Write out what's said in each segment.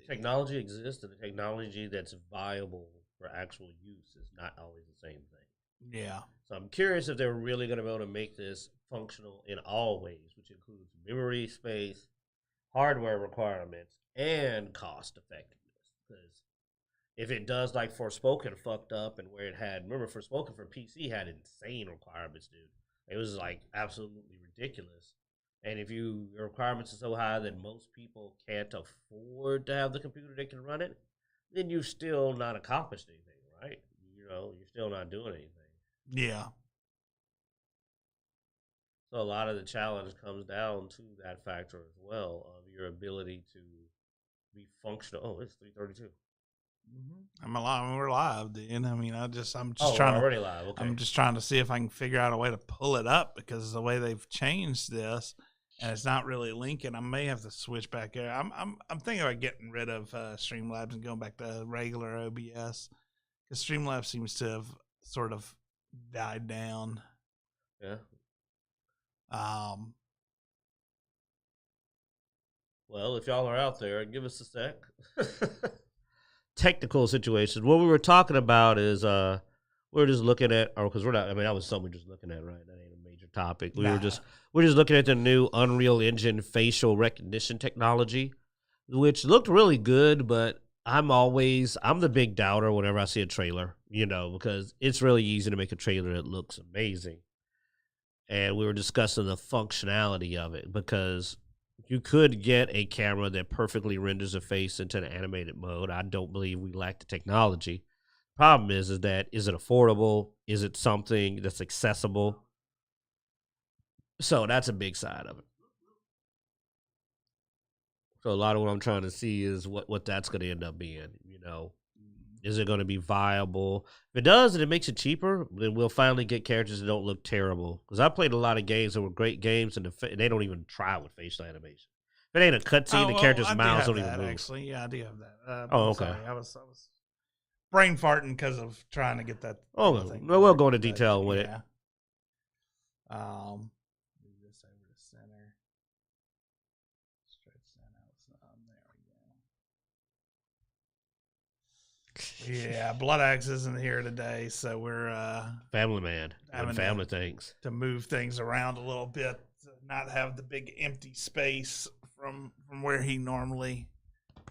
Technology exists, and the technology that's viable for actual use is not always the same thing. Yeah. So I'm curious if they're really going to be able to make this functional in all ways, which includes memory space, hardware requirements, and cost effectiveness. Because if it does like Forspoken fucked up and where it had, remember Forspoken for PC had insane requirements, dude. It was like absolutely ridiculous. And if your requirements are so high that most people can't afford to have the computer that can run it, then you've still not accomplished anything, right? You know, you're still not doing anything. Yeah. So a lot of the challenge comes down to that factor as well of your ability to be functional. Oh, it's 3:32. I'm alive. We're live, dude. I mean, I'm just We're already live. Okay. I'm just trying to see if I can figure out a way to pull it up because the way they've changed this, and it's not really linking. I may have to switch back there. I'm thinking about getting rid of Streamlabs and going back to regular OBS because Streamlabs seems to have sort of died down. Yeah. Well, if y'all are out there, give us a sec. Technical situations. What we were talking about is we're just looking at, or because we're not. I mean, that was something we're just looking at, right? That ain't a major topic. We're just looking at the new Unreal Engine facial recognition technology, which looked really good, but I'm the big doubter whenever I see a trailer, because it's really easy to make a trailer that looks amazing. And we were discussing the functionality of it because you could get a camera that perfectly renders a face into an animated mode. I don't believe we lack the technology. Problem is it affordable? Is it something that's accessible? So that's a big side of it. So a lot of what I'm trying to see is what that's going to end up being, Is it going to be viable? If it does and it makes it cheaper, then we'll finally get characters that don't look terrible. Because I played a lot of games that were great games, and they don't even try with facial animation. If it ain't a cutscene, the character's mouths don't even move. Actually, yeah, I do have that. Okay. Sorry. I was brain farting because of trying to get that. Oh, well, we'll go into detail with it. Move this over to center. Stretch that out. There we go. Yeah, Bloodaxe isn't here today, so we're family man having family things to move things around a little bit, to not have the big empty space from where he normally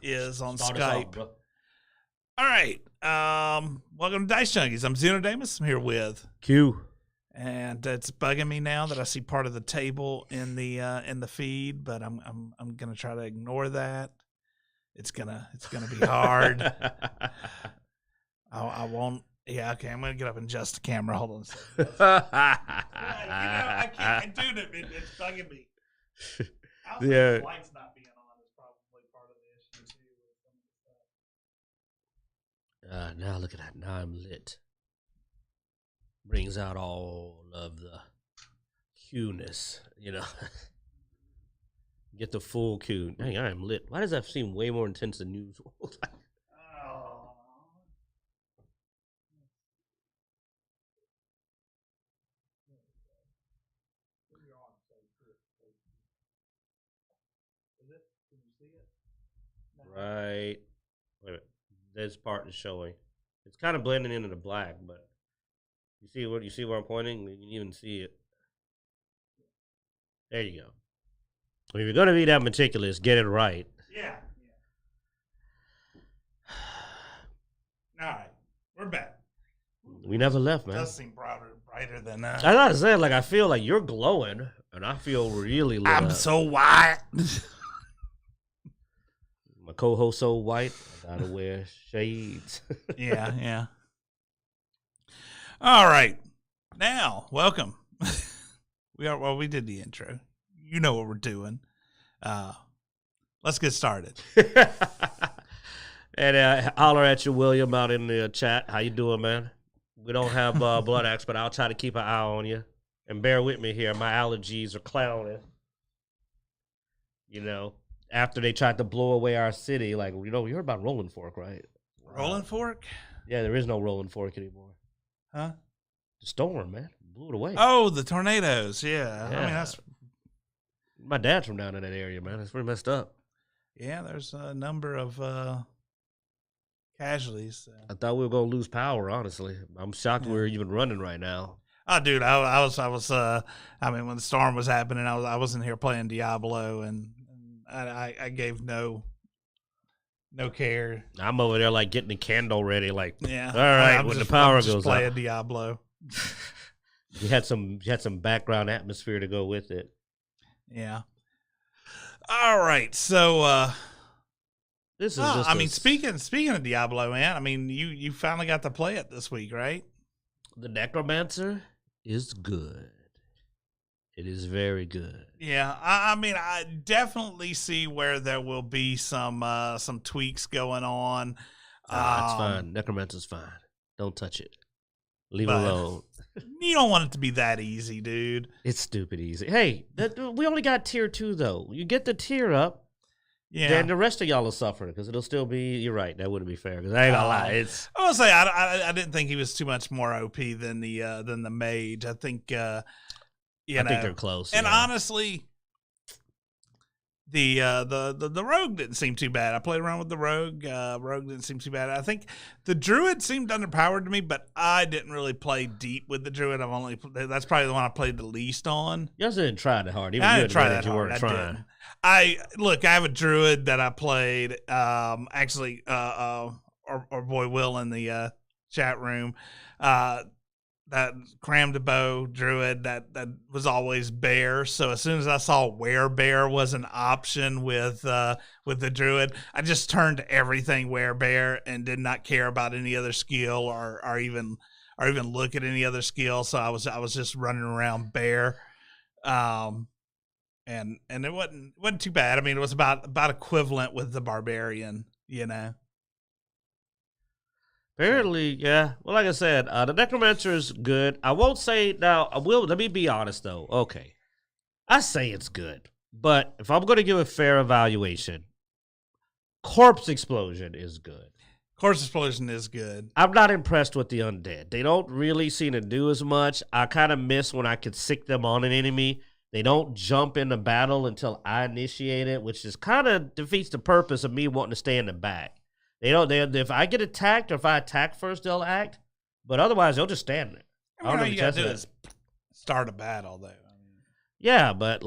is on Skype. All right, welcome to Dicejunkies. I'm Xenodamus. I'm here with Q, and it's bugging me now that I see part of the table in the feed, but I'm gonna try to ignore that. It's gonna be hard. I won't. Yeah, okay. I'm gonna get up and adjust the camera. Hold on a second. I can't do it. It's bugging me. Yeah. The lights not being on is probably part of the issue too. Now look at that. Now I'm lit. Brings out all of the Q-ness, Get the full Q. Dang, I am lit. Why does that seem way more intense than usual? Right. Wait a minute. This part is showing. It's kind of blending into the black, but you see where I'm pointing? You can even see it. There you go. If you're gonna be that meticulous, get it right. Yeah. All right, we're back. We never left, man. It does seem brighter than that. I gotta say, I feel like you're glowing, and I feel really lit I'm up. so white. My co-host so white, I gotta wear shades. Yeah. All right, now welcome. We did the intro. You know what we're doing. Let's get started. And holler at you, William, out in the chat. How you doing, man? We don't have Bloodaxe, but I'll try to keep an eye on you. And bear with me here. My allergies are clowning. After they tried to blow away our city, you heard about Rolling Fork, right? Rolling Fork? Yeah, there is no Rolling Fork anymore. Huh? The storm, man. Blew it away. Oh, the tornadoes. Yeah. I mean, my dad's from down in that area, man. It's pretty messed up. Yeah, there's a number of casualties. I thought we were gonna lose power. Honestly, I'm shocked we're even running right now. Oh, dude, I was. I mean, when the storm was happening, I was in here playing Diablo, and I gave no care. I'm over there like getting the candle ready. Like, yeah, all right, when the power goes playing out. Diablo. You had some background atmosphere to go with it. Yeah. All right, so this is. Just I mean, speaking of Diablo, man. I mean, you finally got to play it this week, right? The Necromancer is good. It is very good. Yeah, I mean, I definitely see where there will be some tweaks going on. It's fine. Necromancer's fine. Don't touch it. Leave it alone. You don't want it to be that easy, dude. It's stupid easy. Hey, we only got tier 2, though. You get the tier up, then the rest of y'all will suffer, because it'll still be, you're right, that wouldn't be fair, because I ain't gonna lie. I will say, I didn't think he was too much more OP than the mage. I think, I think they're close. And honestly, the rogue didn't seem too bad. I played around with the rogue. Rogue didn't seem too bad. I think the druid seemed underpowered to me, but I didn't really play deep with the druid. That's probably the one I played the least on. You also didn't try that hard. Even I didn't try that you hard. weren't trying. I have a druid that I played. Actually, our boy Will in the chat room. That crammed a bow druid that was always bear. So as soon as I saw werebear was an option with the druid, I just turned everything werebear and did not care about any other skill or even look at any other skill. So I was just running around bear. And it wasn't too bad. I mean, it was about equivalent with the barbarian, you know. Apparently, yeah. Well, like I said, the Necromancer is good. I won't say now. Let me be honest though. Okay, I say it's good, but if I'm going to give a fair evaluation, Corpse Explosion is good. Corpse Explosion is good. I'm not impressed with the undead. They don't really seem to do as much. I kind of miss when I could sick them on an enemy. They don't jump into battle until I initiate it, which is kind of defeats the purpose of me wanting to stay in the back. If I get attacked or if I attack first, they'll act. But otherwise, they'll just stand there. I don't know you gotta do is start a battle, though. Yeah, but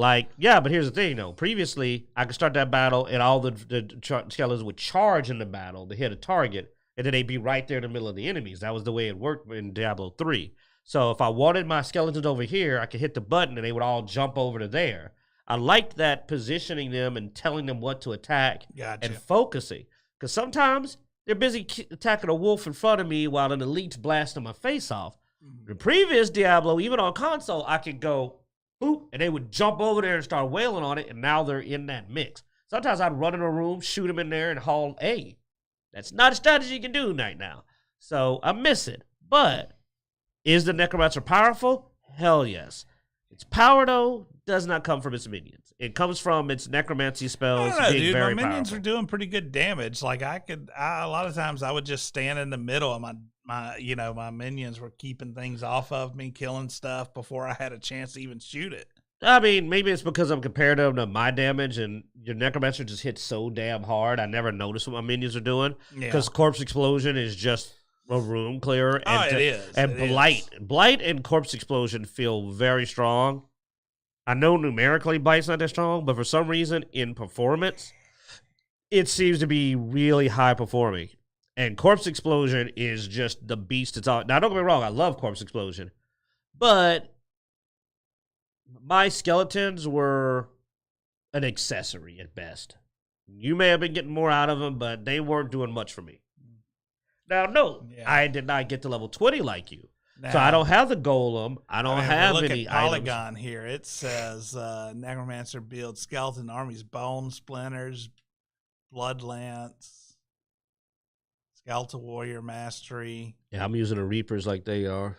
here's the thing, though. Previously, I could start that battle, and all the skeletons would charge in the battle to hit a target, and then they'd be right there in the middle of the enemies. That was the way it worked in Diablo 3. So if I wanted my skeletons over here, I could hit the button, and they would all jump over to there. I liked that positioning them and telling them what to attack and focusing. Because sometimes they're busy attacking a wolf in front of me while an elite's blasting my face off. The previous Diablo, even on console, I could go, boop, and they would jump over there and start wailing on it, and now they're in that mix. Sometimes I'd run in a room, shoot them in there, and haul A. That's not a strategy you can do right now. So I miss it. But is the Necromancer powerful? Hell yes. Its power, though, does not come from its minions. It comes from its necromancy spells being very my minions powerful. are doing pretty good damage. Like a lot of times I would just stand in the middle, and my minions were keeping things off of me, killing stuff before I had a chance to even shoot it. I mean, maybe it's because I'm comparing them to my damage, and your necromancer just hits so damn hard. I never notice what my minions are doing because Corpse Explosion is just a room clearer. And it is. And Blight and Corpse Explosion feel very strong. I know numerically Blight's not that strong, but for some reason in performance, it seems to be really high performing. And Corpse Explosion is just the beast it's all. Now, don't get me wrong, I love Corpse Explosion, but my skeletons were an accessory at best. You may have been getting more out of them, but they weren't doing much for me. Now, I did not get to level 20 like you. Now, so I don't have the golem. I don't have any Polygon items. Here. It says Necromancer builds skeleton armies, bone splinters, blood lance, skeletal warrior mastery. Yeah, I'm using the reapers like they are.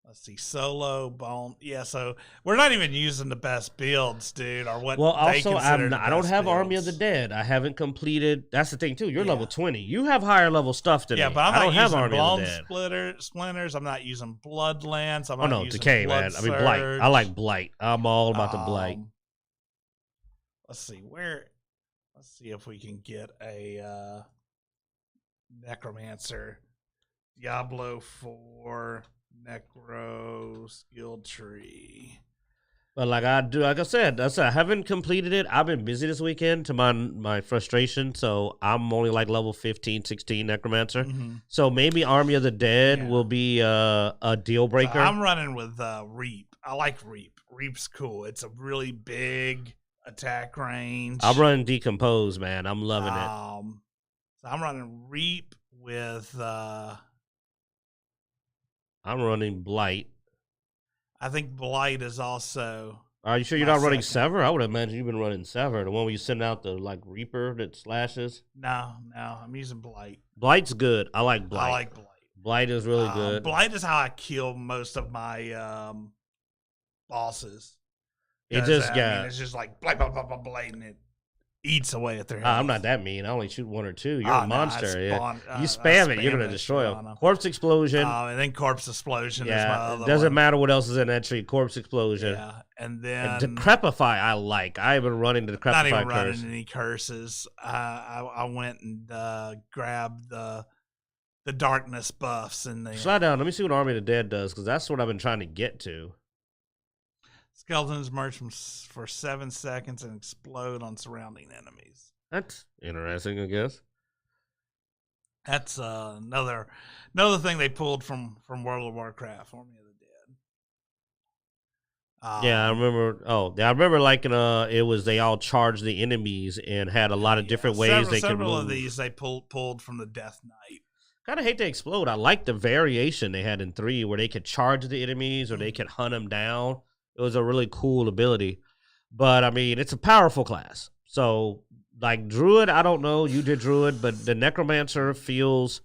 Let's see, solo bone. Yeah, so we're not even using the best builds, dude. Or what? Well, also I don't have builds. Army of the Dead. I haven't completed. That's the thing too. You're level 20. You have higher level stuff than me. Yeah, but I don't have Army of the Dead. Splinters. I'm not using blood lance. I'm not using Decay, man. I mean Blight. I like Blight. I'm all about the Blight. let's see if we can get a necromancer. Diablo 4 necro skill tree. But like I said, I haven't completed it. I've been busy this weekend to my frustration, so I'm only like level 15, 16 necromancer. Mm-hmm. So maybe Army of the Dead will be a deal breaker. So I'm running with Reap. I like Reap. Reap's cool. It's a really big attack range. I'm running Decompose, man. I'm loving it. So I'm running Reap with I'm running Blight. I think Blight is also. Are you sure you're not running Sever? I would imagine you've been running Sever, the one where you send out the like Reaper that slashes. No, I'm using Blight. Blight's good. I like Blight. I like Blight. Blight is really good. Blight is how I kill most of my bosses. It just it's just like Blight, and it eats away at their health. I'm not that mean. I only shoot one or two. You're a monster. You spam it. You're gonna destroy them. Corpse Explosion. And then Corpse Explosion is my other it doesn't one. matter what else is in that tree. Corpse Explosion. Yeah, and then Decrepify. I like. I have been running the Decrepify. Not even curse. running any curses. I went and grabbed the darkness buffs and the slide down. Let me see what Army of the Dead does, because that's what I've been trying to get to. Skeletons emerge for 7 seconds and explode on surrounding enemies. That's interesting, I guess. That's another thing they pulled from World of Warcraft, Army of the Dead. Yeah, I remember. I remember like it was they all charged the enemies and had a lot of different ways they could move. Several of these they pulled from the Death Knight. Kind of hate to explode. I like the variation they had in 3 where they could charge the enemies or they could hunt them down. It was a really cool ability. But, I mean, it's a powerful class. So, like, Druid, I don't know. You did Druid, but the Necromancer feels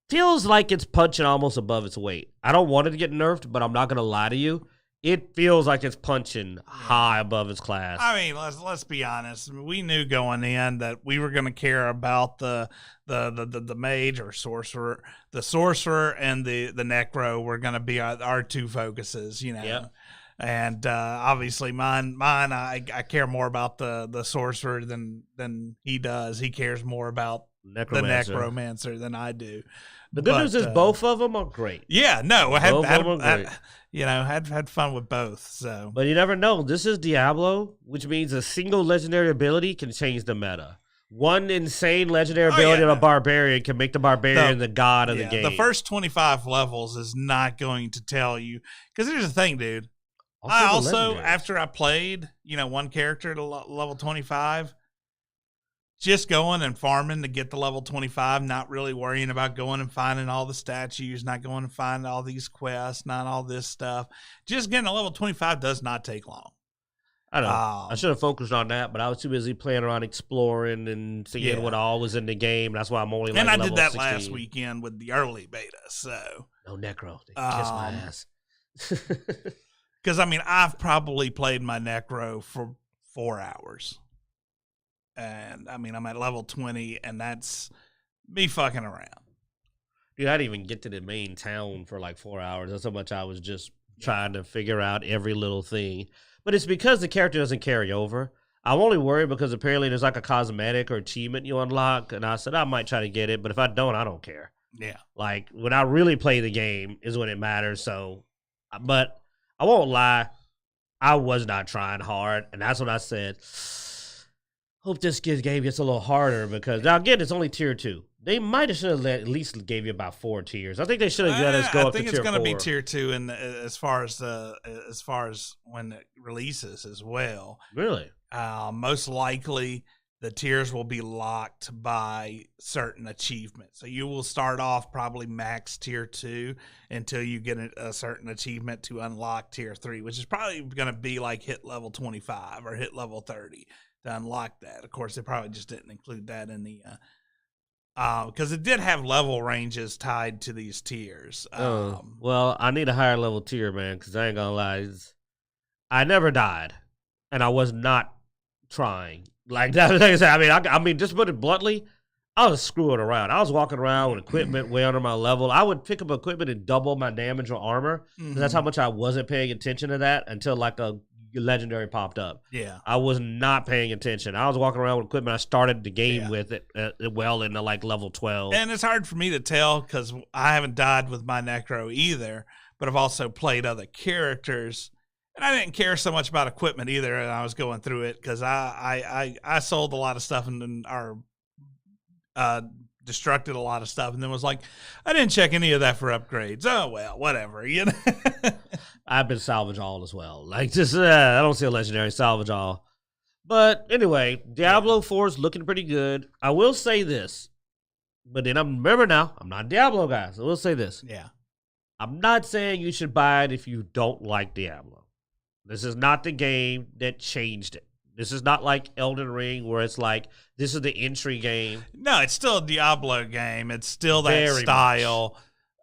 like it's punching almost above its weight. I don't want it to get nerfed, but I'm not going to lie to you. It feels like it's punching high above its class. I mean, let's be honest. We knew going in that we were going to care about the mage or sorcerer. The sorcerer and the necro were going to be our two focuses, you know. Yep. And obviously, mine, I care more about the sorcerer than he does. He cares more about the necromancer than I do. The good news is both of them are great. Yeah, no, had fun with both. So, but you never know. This is Diablo, which means a single legendary ability can change the meta. One insane legendary ability on a barbarian can make the barbarian the god of the game. The first 25 levels is not going to tell you, because here's the thing, dude. I also, after I played, one character to level 25, just going and farming to get to level 25, not really worrying about going and finding all the statues, not going and finding all these quests, not all this stuff. Just getting to level 25 does not take long. I know. I should have focused on that, but I was too busy playing around exploring and seeing what all was in the game. That's why I'm only like level 16. And I did that last weekend with the early beta, so. No necro. They kiss my ass. Because, I mean, I've probably played my necro for 4 hours. And, I mean, I'm at level 20, and that's me fucking around. Dude, I didn't even get to the main town for like 4 hours. That's how much I was just trying to figure out every little thing. But it's because the character doesn't carry over. I'm only worried because apparently there's like a cosmetic or achievement you unlock. And I said I might try to get it, but if I don't, I don't care. Yeah. Like, when I really play the game is when it matters. So, but I won't lie. I was not trying hard. And that's what I said. Hope this game gets a little harder because, now again, it's only tier 2. They might have should have at least gave you about 4 tiers. I think they should have let us go up to tier 4. I think it's going to be tier 2 in as far as when it releases as well. Really? Most likely the tiers will be locked by certain achievements. So you will start off probably max tier 2 until you get a certain achievement to unlock tier 3, which is probably going to be like hit level 25 or hit level 30 to unlock that. Of course, they probably just didn't include that in the because it did have level ranges tied to these tiers. Well, I need a higher level tier, man, because I ain't gonna lie, I never died, and I was not trying. Like that, I mean, just put it bluntly, I was screwing around. I was walking around with equipment way under my level. I would pick up equipment and double my damage or armor. That's how much I wasn't paying attention to that until like a legendary popped up. Yeah. I was not paying attention. I was walking around with equipment. I started the game with it well into like level 12. And it's hard for me to tell because I haven't died with my Necro either, but I've also played other characters. And I didn't care so much about equipment either, and I was going through it because I sold a lot of stuff and then destructed a lot of stuff, and then was like, I didn't check any of that for upgrades. Oh well, whatever, you know. I've been salvage all as well. Like just I don't see a legendary salvage all. But anyway, Diablo 4 is looking pretty good. I will say this, but then remember now, I'm not a Diablo guy, so I will say this. Yeah, I'm not saying you should buy it if you don't like Diablo. This is not the game that changed it. This is not like Elden Ring where it's like, this is the entry game. No, it's still a Diablo game. It's still that Very style.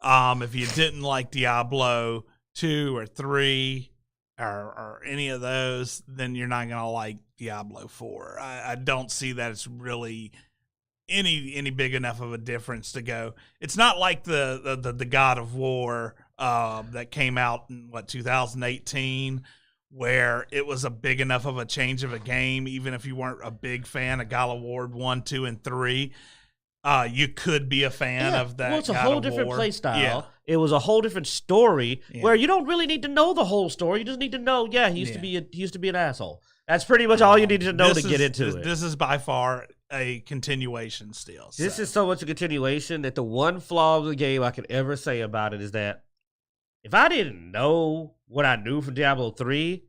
If you didn't like Diablo 2 or 3 or any of those, then you're not going to like Diablo 4. I don't see that it's really any big enough of a difference to go. It's not like the God of War that came out in, 2018, where it was a big enough of a change of a game, even if you weren't a big fan of God of War 1, 2, and 3, you could be a fan of that. Well, it's a God whole of different War. play style. Yeah. It was a whole different story where you don't really need to know the whole story. You just need to know, he used to be an asshole. That's pretty much all you need to know to get into it. This is by far a continuation still. This is so much a continuation that the one flaw of the game I could ever say about it is that if I didn't know what I knew from Diablo 3,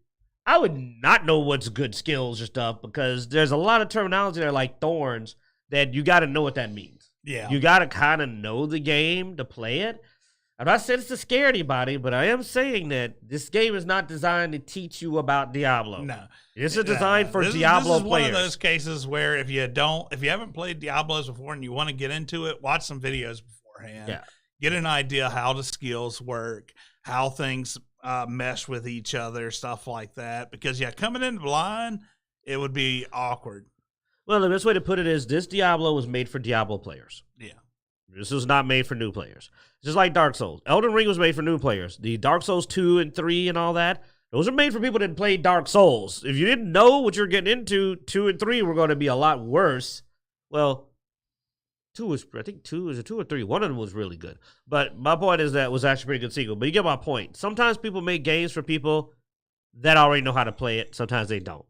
I would not know what's good skills or stuff because there's a lot of terminology there like thorns that you got to know what that means. Yeah. You got to kind of know the game to play it. I'm not saying it's to scare anybody, but I am saying that this game is not designed to teach you about Diablo. No. This is designed for Diablo players. This is one of those cases where if you haven't played Diablos before and you want to get into it, watch some videos beforehand. Yeah. Get an idea how the skills work, how things mesh with each other, stuff like that. Because, coming in blind, it would be awkward. Well, the best way to put it is this Diablo was made for Diablo players. Yeah. This was not made for new players. Just like Dark Souls. Elden Ring was made for new players. The Dark Souls 2 and 3 and all that, those are made for people that played Dark Souls. If you didn't know what you're getting into, 2 and 3 were going to be a lot worse. Well, 2 was, I think 2, is it 2 or 3? One of them was really good. But my point is that it was actually a pretty good sequel. But you get my point. Sometimes people make games for people that already know how to play it. Sometimes they don't.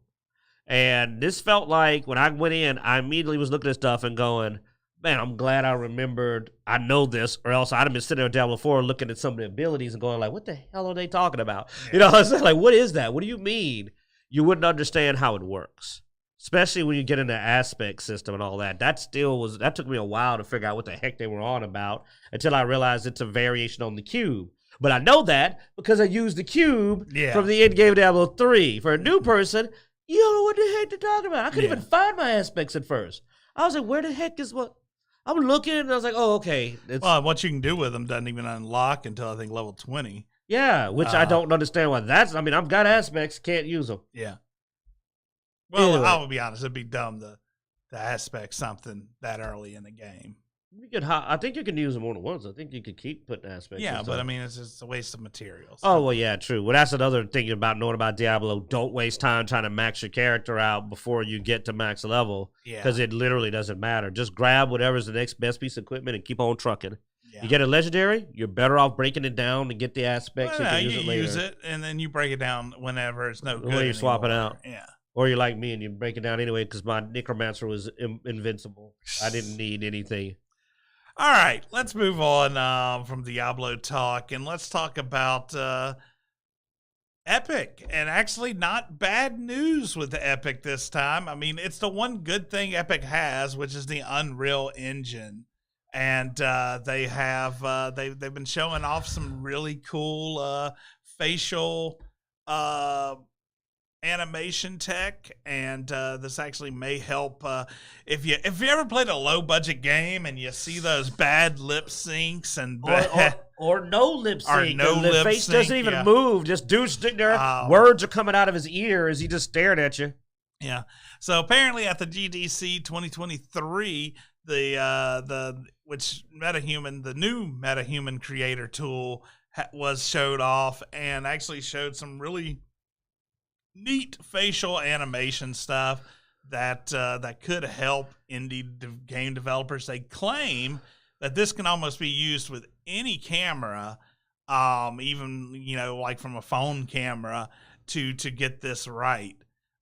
And this felt like when I went in, I immediately was looking at stuff and going, man, I'm glad I remembered I know this, or else I'd have been sitting there with Diablo 4 looking at some of the abilities and going like, what the hell are they talking about? Yeah. You know what I'm saying? Like, what is that? What do you mean? You wouldn't understand how it works, especially when you get into the aspect system and all that. That took me a while to figure out what the heck they were on about until I realized it's a variation on the cube. But I know that because I used the cube from the end game of Diablo 3. For a new person, you don't know what the heck they're talking about. I couldn't even find my aspects at first. I was like, where the heck is what? I'm looking, and I was like, oh, okay. Well, what you can do with them doesn't even unlock until, I think, level 20. Yeah, which I don't understand why that's. I mean, I've got aspects, can't use them. Yeah. Well, anyway. I will be honest. It'd be dumb to aspect something that early in the game. I think you can use them more than once. I think you could keep putting aspects. Yeah, but I mean, it's just a waste of materials. Oh, well, yeah, true. Well, that's another thing about knowing about Diablo. Don't waste time trying to max your character out before you get to max level. Yeah. Because it literally doesn't matter. Just grab whatever's the next best piece of equipment and keep on trucking. Yeah. You get a legendary, you're better off breaking it down to get the aspects. Well, you can use it later. Use it, and then you break it down whenever it's no good. Or you swap it out. Yeah. Or you're like me and you break it down anyway because my Necromancer was invincible. I didn't need anything. All right, let's move on from Diablo talk, and let's talk about Epic. And actually not bad news with the Epic this time. I mean, it's the one good thing Epic has, which is the Unreal Engine. And they have they've been showing off some really cool facial animation tech, and this actually may help if you ever played a low budget game and you see those bad lip syncs and or no lip sync, or no the lip face sync, doesn't even move, just dude's sitting there, words are coming out of his ear as he just stared at you. Yeah. So apparently at the GDC 2023, the MetaHuman, the new MetaHuman creator tool was showed off and actually showed some really neat facial animation stuff that could help indie game developers. They claim that this can almost be used with any camera, even like from a phone camera, to get this right.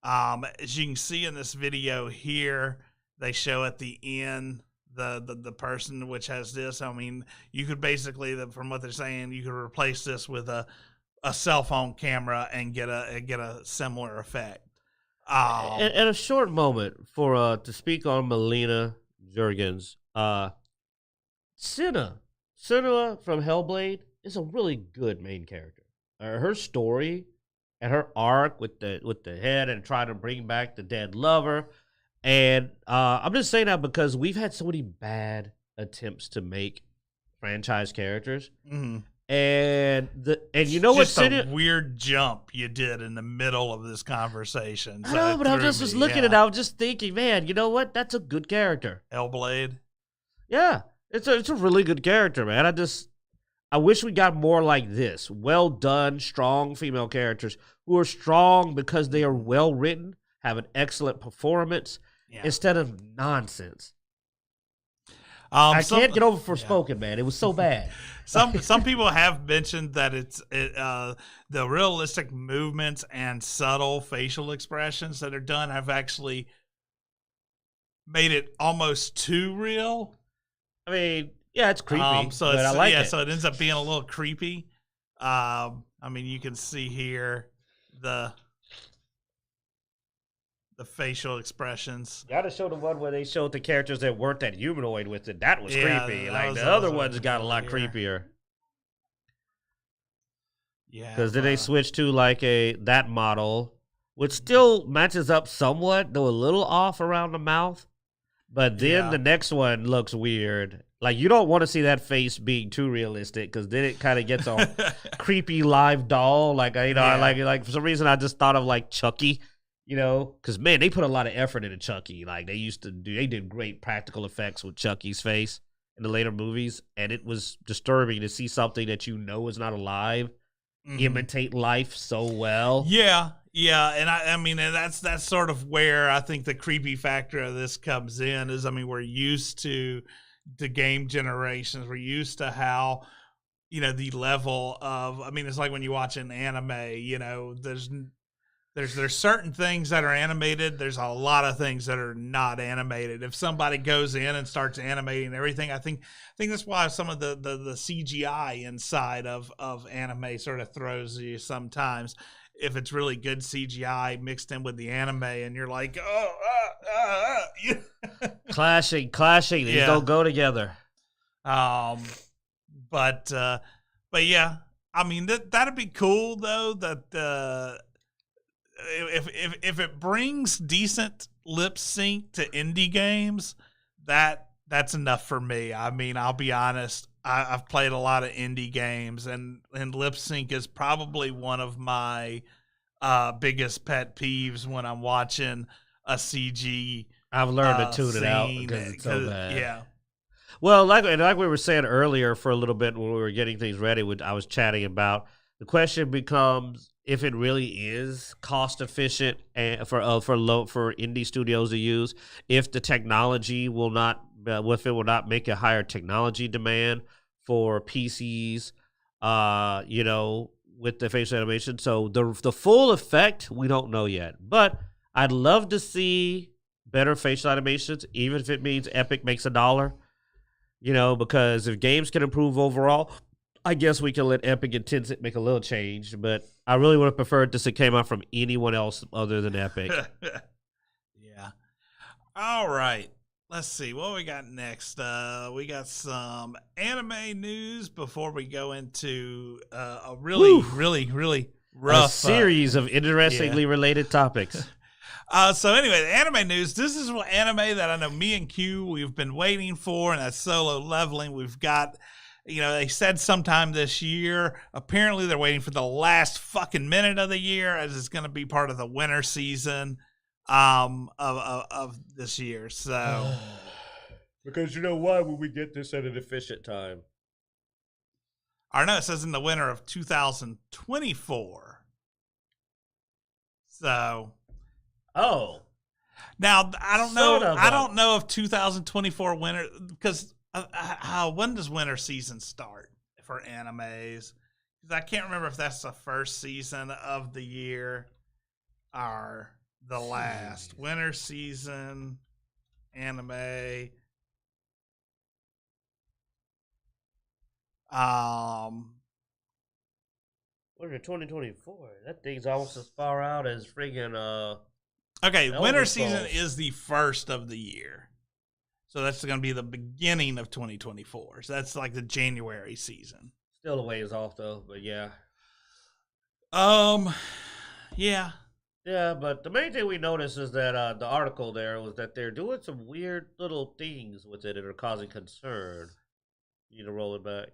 As you can see in this video here, they show at the end the person which has this. I mean, you could basically, from what they're saying, you could replace this with a cell phone camera and get a similar effect. And a short moment for to speak on Melina Juergens. Senna from Hellblade is a really good main character. Her story and her arc with the head and trying to bring back the dead lover. And I'm just saying that because we've had so many bad attempts to make franchise characters. Mm-hmm. And you know what's a weird jump you did in the middle of this conversation. I know, but I just was looking at it. I was just thinking, man, you know what? That's a good character. Hellblade. Yeah, it's a really good character, man. I wish we got more like this. Well done, strong female characters who are strong because they are well written, have an excellent performance, instead of nonsense. I can't get over Forspoken, man. It was so bad. Some people have mentioned that the realistic movements and subtle facial expressions that are done have actually made it almost too real. I mean, yeah, it's creepy, but I like it. So it ends up being a little creepy. I mean, you can see here the facial expressions. You gotta show the one where they showed the characters that weren't that humanoid with it. That was creepy. The other ones got a lot creepier. Yeah. Because then they switched to that model, which still matches up somewhat, though a little off around the mouth. But then the next one looks weird. Like, you don't want to see that face being too realistic, because then it kind of gets a creepy live doll. Like for some reason I just thought of Chucky. Because, man, they put a lot of effort into Chucky. Like, they did great practical effects with Chucky's face in the later movies, and it was disturbing to see something that is not alive imitate life so well. Yeah, and I mean, that's sort of where I think the creepy factor of this comes in is, I mean, we're used to the game generations. We're used to how, the level of, I mean, it's like when you watch an anime, there's certain things that are animated. There's a lot of things that are not animated. If somebody goes in and starts animating everything, I think that's why some of the CGI inside of anime sort of throws you sometimes. If it's really good CGI mixed in with the anime, and you're like, clashing. These don't go together. But yeah, I mean that'd be cool though. That if it brings decent lip sync to indie games, that's enough for me. I mean, I'll be honest. I've played a lot of indie games, and lip sync is probably one of my biggest pet peeves when I'm watching a CG. I've learned to tune it out because it's so bad. Yeah. Well, like we were saying earlier, for a little bit when we were getting things ready, I was chatting about, the question becomes if it really is cost efficient and for indie studios to use, if the technology will not make a higher technology demand for PCs, with the facial animation. So the full effect, we don't know yet. But I'd love to see better facial animations, even if it means Epic makes $1. Because if games can improve overall, I guess we can let Epic and Tencent make a little change. But I really would have preferred this if it came out from anyone else other than Epic. Yeah. All right. Let's see what we got next. We got some anime news before we go into a really rough series of interestingly related topics. So anyway, the anime news. This is what anime that I know me and Q we've been waiting for, and that's Solo Leveling. We've got, they said sometime this year. Apparently, they're waiting for the last fucking minute of the year, as it's going to be part of the winter season of this year. So because why would we get this at an efficient time? I know it says in the winter of 2024. So, Oh, now I don't Son know. of I a- don't know if 2024 winter, because when does winter season start for animes? Because I can't remember if that's the first season of the year or the last. Jeez. Winter season anime. What is 2024? That thing's almost as far out as friggin' Okay, winter Elder season Scrolls. is the first of the year. So that's going to be the beginning of 2024. So that's like the January season. Still a ways off though, but yeah. Yeah. Yeah, but the main thing we noticed is that the article there was that they're doing some weird little things with it that are causing concern. You know, rolling back,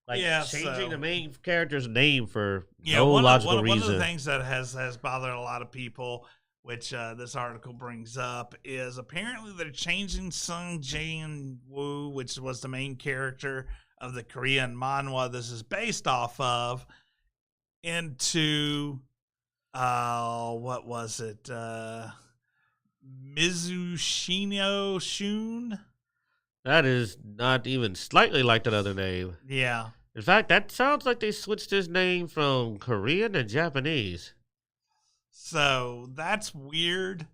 like Yeah, changing so the main character's name for yeah, no logical one of the reason. things that has bothered a lot of people, which this article brings up, is apparently they're changing Sung Jin Woo, which was the main character of the Korean manhwa this is based off of, into what was it? Mizushino Shun? That is not even slightly like that other name. Yeah. In fact, that sounds like they switched his name from Korean to Japanese. So that's weird.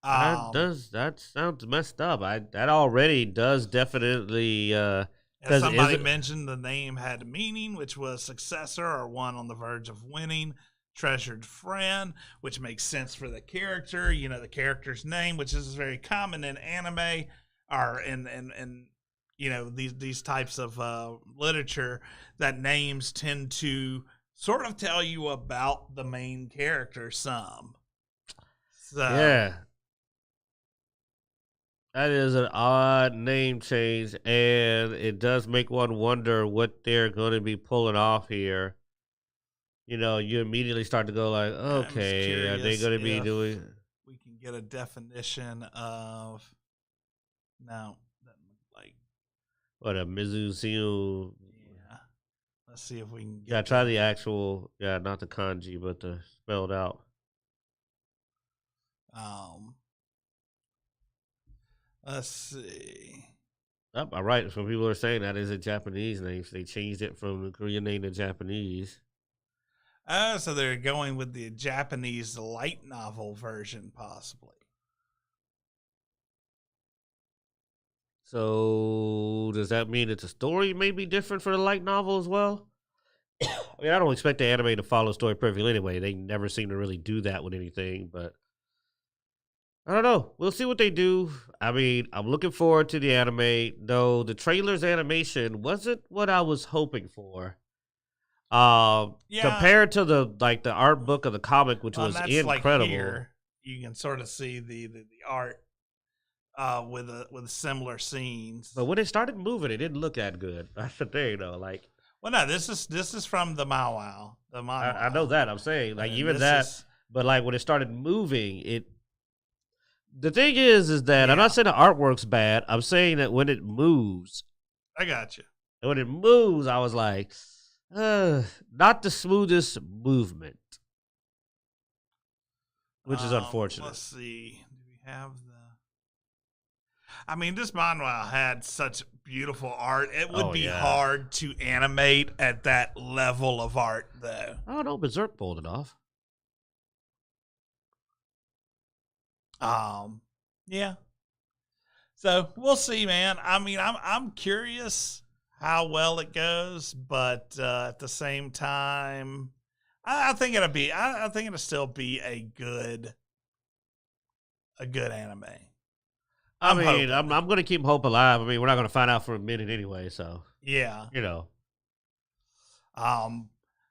That sounds messed up. That already does definitely As because somebody mentioned, the name had meaning, which was successor or one on the verge of winning, treasured friend, which makes sense for the character. You know, the character's name, which is very common in anime or in these types of literature, that names tend to sort of tell you about the main character some. So yeah. That is an odd name change, and it does make one wonder what they're going to be pulling off here. You immediately start to go like, I'm just okay, are they curious going to be if doing we can get a definition of no, like what a Mizuzu? yeah. Let's see if we can get Yeah, try the actual, yeah, not the kanji, but the spelled out. Let's see. Oh, all right, some people are saying that is a Japanese name, so they changed it from the Korean name to Japanese. So they're going with the Japanese light novel version, possibly. So does that mean that the story may be different for the light novel as well? I mean, I don't expect the anime to follow story perfectly anyway. They never seem to really do that with anything, but I don't know. We'll see what they do. I mean, I'm looking forward to the anime, though the trailer's animation wasn't what I was hoping for. Compared to the art book of the comic, which was that's incredible. Like here, you can sort of see the art with similar scenes. But when it started moving, it didn't look that good. That's the thing, though. Like, well, no, this is from the manhwa. The manhwa. I know that. I'm saying, like, And even that. But like when it started moving, the thing is that I'm not saying the artwork's bad. I'm saying that when it moves, I got you. And when it moves, I was like, not the smoothest movement, which is unfortunate. Let's see. Do we have the? I mean, this manhwa had such beautiful art. It would be hard to animate at that level of art, though. I don't know. Berserk pulled it off. Yeah. So we'll see, man. I mean, I'm curious how well it goes, but at the same time, I think it'll be. I think it'll still be a good anime. I'm going to keep hope alive. I mean, we're not going to find out for a minute anyway, so yeah,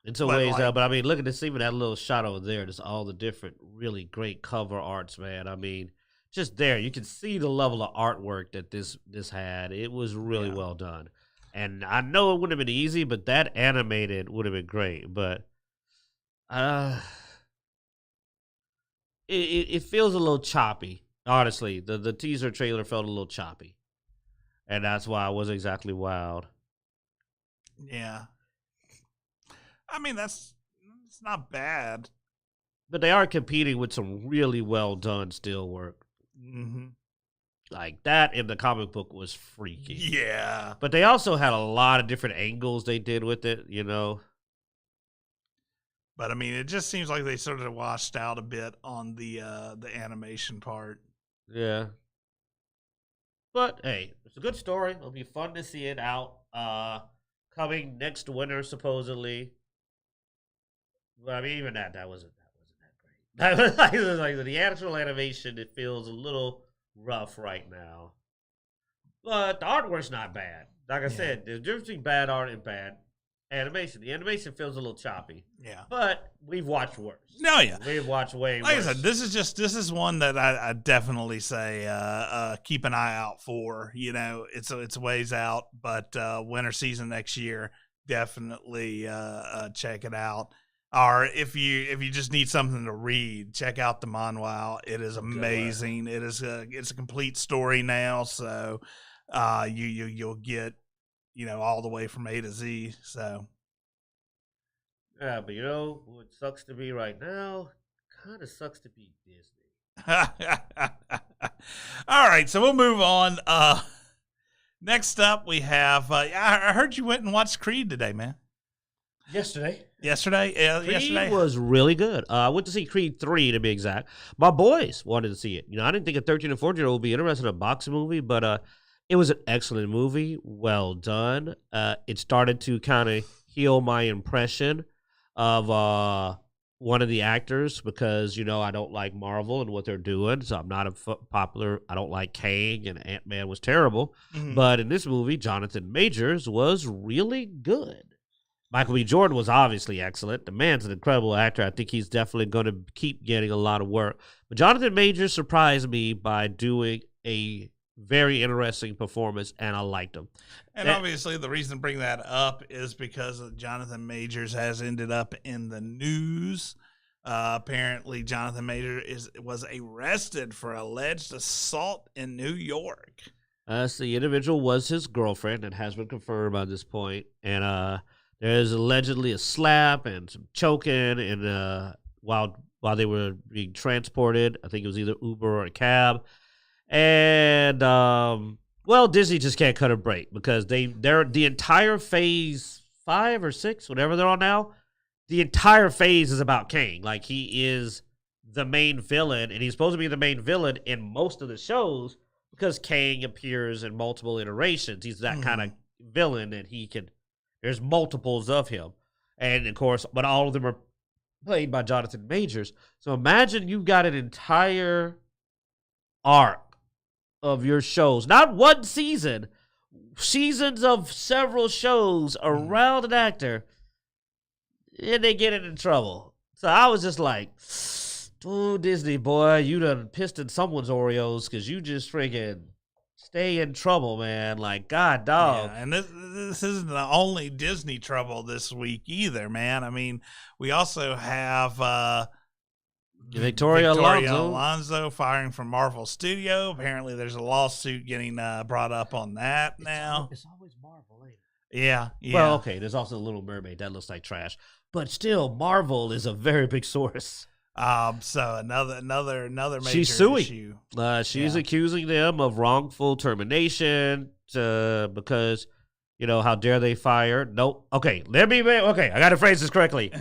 It's a ways out, but I mean, look at this, even that little shot over there. Just all the different, really great cover arts, man. I mean, just there, you can see the level of artwork that this had. It was really well done, and I know it wouldn't have been easy, but that animated would have been great. But it feels a little choppy. Honestly, the teaser trailer felt a little choppy, and that's why I was exactly wowed. Yeah. I mean, it's not bad. but they are competing with some really well done still work. Mm-hmm. Like that in the comic book was freaky. Yeah. But they also had a lot of different angles they did with it, you know. But I mean, it just seems like they sort of washed out a bit on the animation part. Yeah. But hey, it's a good story. It'll be fun to see it out. Coming next winter supposedly. But I mean, even that wasn't that great. That was like the actual animation. It feels a little rough right now. But the artwork's not bad. Like I said, there's a difference between bad art and bad animation. The animation feels a little choppy. Yeah. But we've watched worse. No, yeah. We've watched way worse. Like I said, this is one that I definitely say keep an eye out for. You know, it's ways out, but winter season next year, definitely check it out. Or if you just need something to read, check out the manhwa. It is amazing. It's a complete story now, so you'll get, you know, all the way from A to Z. So yeah, but you know what sucks to be right now? Kind of sucks to be Disney. All right, so we'll move on. Next up, we have. I heard you went and watched Creed today, man. Yesterday? Yeah, Creed yesterday was really good. I went to see Creed 3 to be exact. My boys wanted to see it. You know, I didn't think a 13 and 14-year-old would be interested in a boxing movie, but it was an excellent movie. Well done. It started to kind of heal my impression of one of the actors because, you know, I don't like Marvel and what they're doing, so I'm not popular. I don't like Kang, and Ant-Man was terrible. Mm-hmm. But in this movie, Jonathan Majors was really good. Michael B. Jordan was obviously excellent. The man's an incredible actor. I think he's definitely going to keep getting a lot of work. But Jonathan Majors surprised me by doing a very interesting performance, and I liked him. And obviously, the reason to bring that up is because Jonathan Majors has ended up in the news. Apparently, Jonathan Majors was arrested for alleged assault in New York. So the individual was his girlfriend, and has been confirmed by this point. And there's allegedly a slap and some choking, and while they were being transported, I think it was either Uber or a cab. And well, Disney just can't cut a break because they're the entire phase 5 or 6, whatever they're on now. The entire phase is about Kang. Like, he is the main villain, and he's supposed to be the main villain in most of the shows because Kang appears in multiple iterations. He's that kind of villain that there's multiples of him. And of course, but all of them are played by Jonathan Majors. So imagine you've got an entire arc of your shows, not one season, seasons of several shows around an actor, and they get in trouble. So I was just like, oh, Disney boy, you done pissed in someone's Oreos because you just freaking stay in trouble, man. Like, God, dog. Yeah, and this isn't the only Disney trouble this week either, man. I mean, we also have Victoria Alonso firing from Marvel Studio. Apparently, there's a lawsuit getting brought up on that now. It's always Marvel, ain't it? Yeah. Well, okay, there's also Little Mermaid. That looks like trash. But still, Marvel is a very big source. So another major she's suing. issue. She's accusing them of wrongful termination because, you know, how dare they fire? Nope. Okay, I got to phrase this correctly.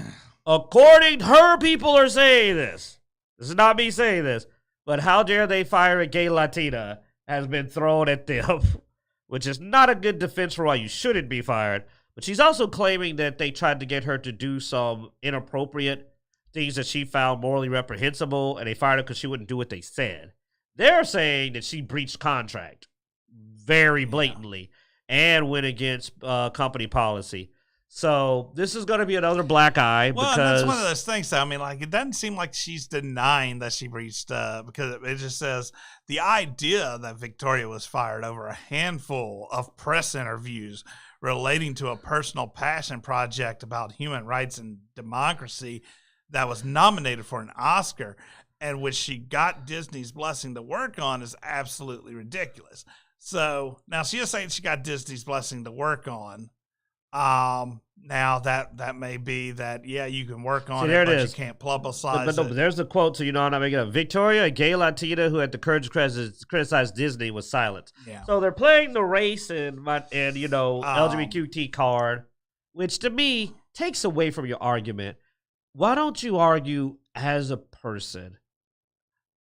According to her, people are saying this. This is not me saying this, but how dare they fire a gay Latina has been thrown at them, which is not a good defense for why you shouldn't be fired. But she's also claiming that they tried to get her to do some inappropriate things that she found morally reprehensible, and they fired her because she wouldn't do what they said. They're saying that she breached contract very blatantly and went against company policy. So this is going to be another black eye. Well, because that's one of those things, though. I mean, like, it doesn't seem like she's denying that she breached, because it just says the idea that Victoria was fired over a handful of press interviews relating to a personal passion project about human rights and democracy that was nominated for an Oscar and which she got Disney's blessing to work on is absolutely ridiculous. So now she is saying she got Disney's blessing to work on, Now that may be that, yeah, you can work on there it, it but is. you can't publicize But no, it. but there's a quote, so you know I'm not making it up. Victoria, a gay Latina who had the courage to criticize Disney, was silent. Yeah. So they're playing the race and LGBTQ card, which to me takes away from your argument. Why don't you argue as a person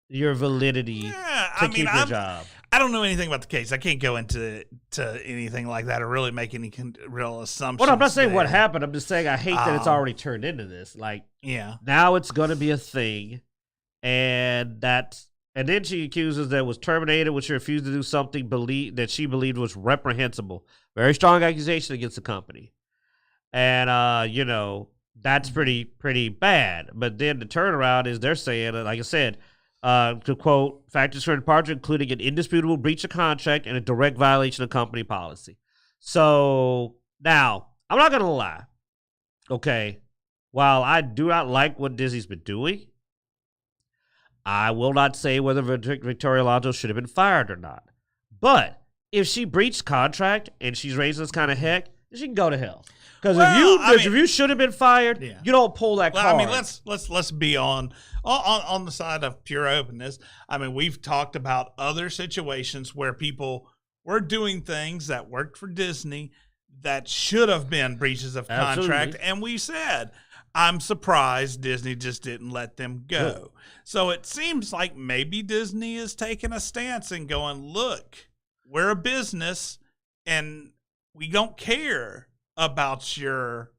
your validity to keep your job? I don't know anything about the case. I can't go into anything like that or really make any real assumptions. Well, I'm not saying there. what happened. I'm just saying I hate that it's already turned into this. Like, yeah, now it's going to be a thing, and then she accuses that it was terminated when she refused to do something that she believed was reprehensible. Very strong accusation against the company, and that's pretty bad. But then the turnaround is they're saying, like I said. To quote, factors for departure including an indisputable breach of contract and a direct violation of company policy. So now, I'm not going to lie. Okay, while I do not like what Disney's been doing, I will not say whether Victoria Alonso should have been fired or not. But if she breached contract and she's raising this kind of heck, then she can go to hell. Because if you should have been fired, you don't pull that card. I mean, let's be on the side of pure openness. I mean, we've talked about other situations where people were doing things that worked for Disney that should have been breaches of contract, and we said, I'm surprised Disney just didn't let them go. Good. So it seems like maybe Disney is taking a stance and going, look, we're a business, and we don't care about your,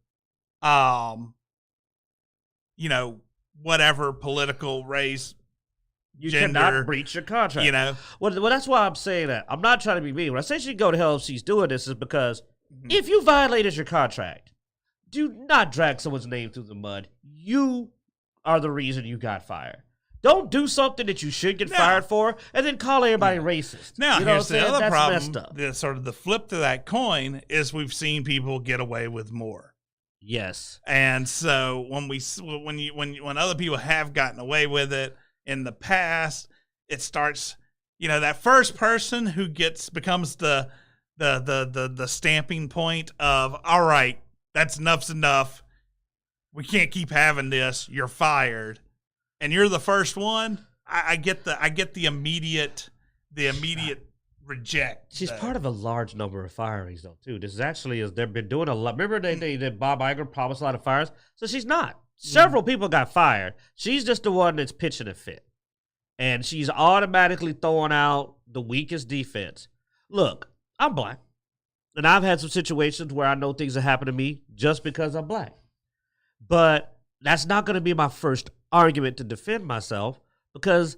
whatever political race, you gender, cannot breach your contract. Well, that's why I'm saying that. I'm not trying to be mean. When I say she can go to hell if she's doing this, is because if you violated your contract, do not drag someone's name through the mud. You are the reason you got fired. Don't do something that you should get fired for and then call everybody racist. Now, here's the other problem. Messed up. Sort of the flip to that coin is we've seen people get away with more. Yes. And so when other people have gotten away with it in the past, it starts, that first person who becomes the stamping point of, all right, enough's enough. We can't keep having this. You're fired. And you're the first one. I get the immediate reject. She's part of a large number of firings, though, too. This is actually they've been doing a lot. Remember that Bob Iger promised a lot of fires? So she's not. Several people got fired. She's just the one that's pitching a fit. And she's automatically throwing out the weakest defense. Look, I'm black. And I've had some situations where I know things have happened to me just because I'm black. But that's not going to be my first argument to defend myself, because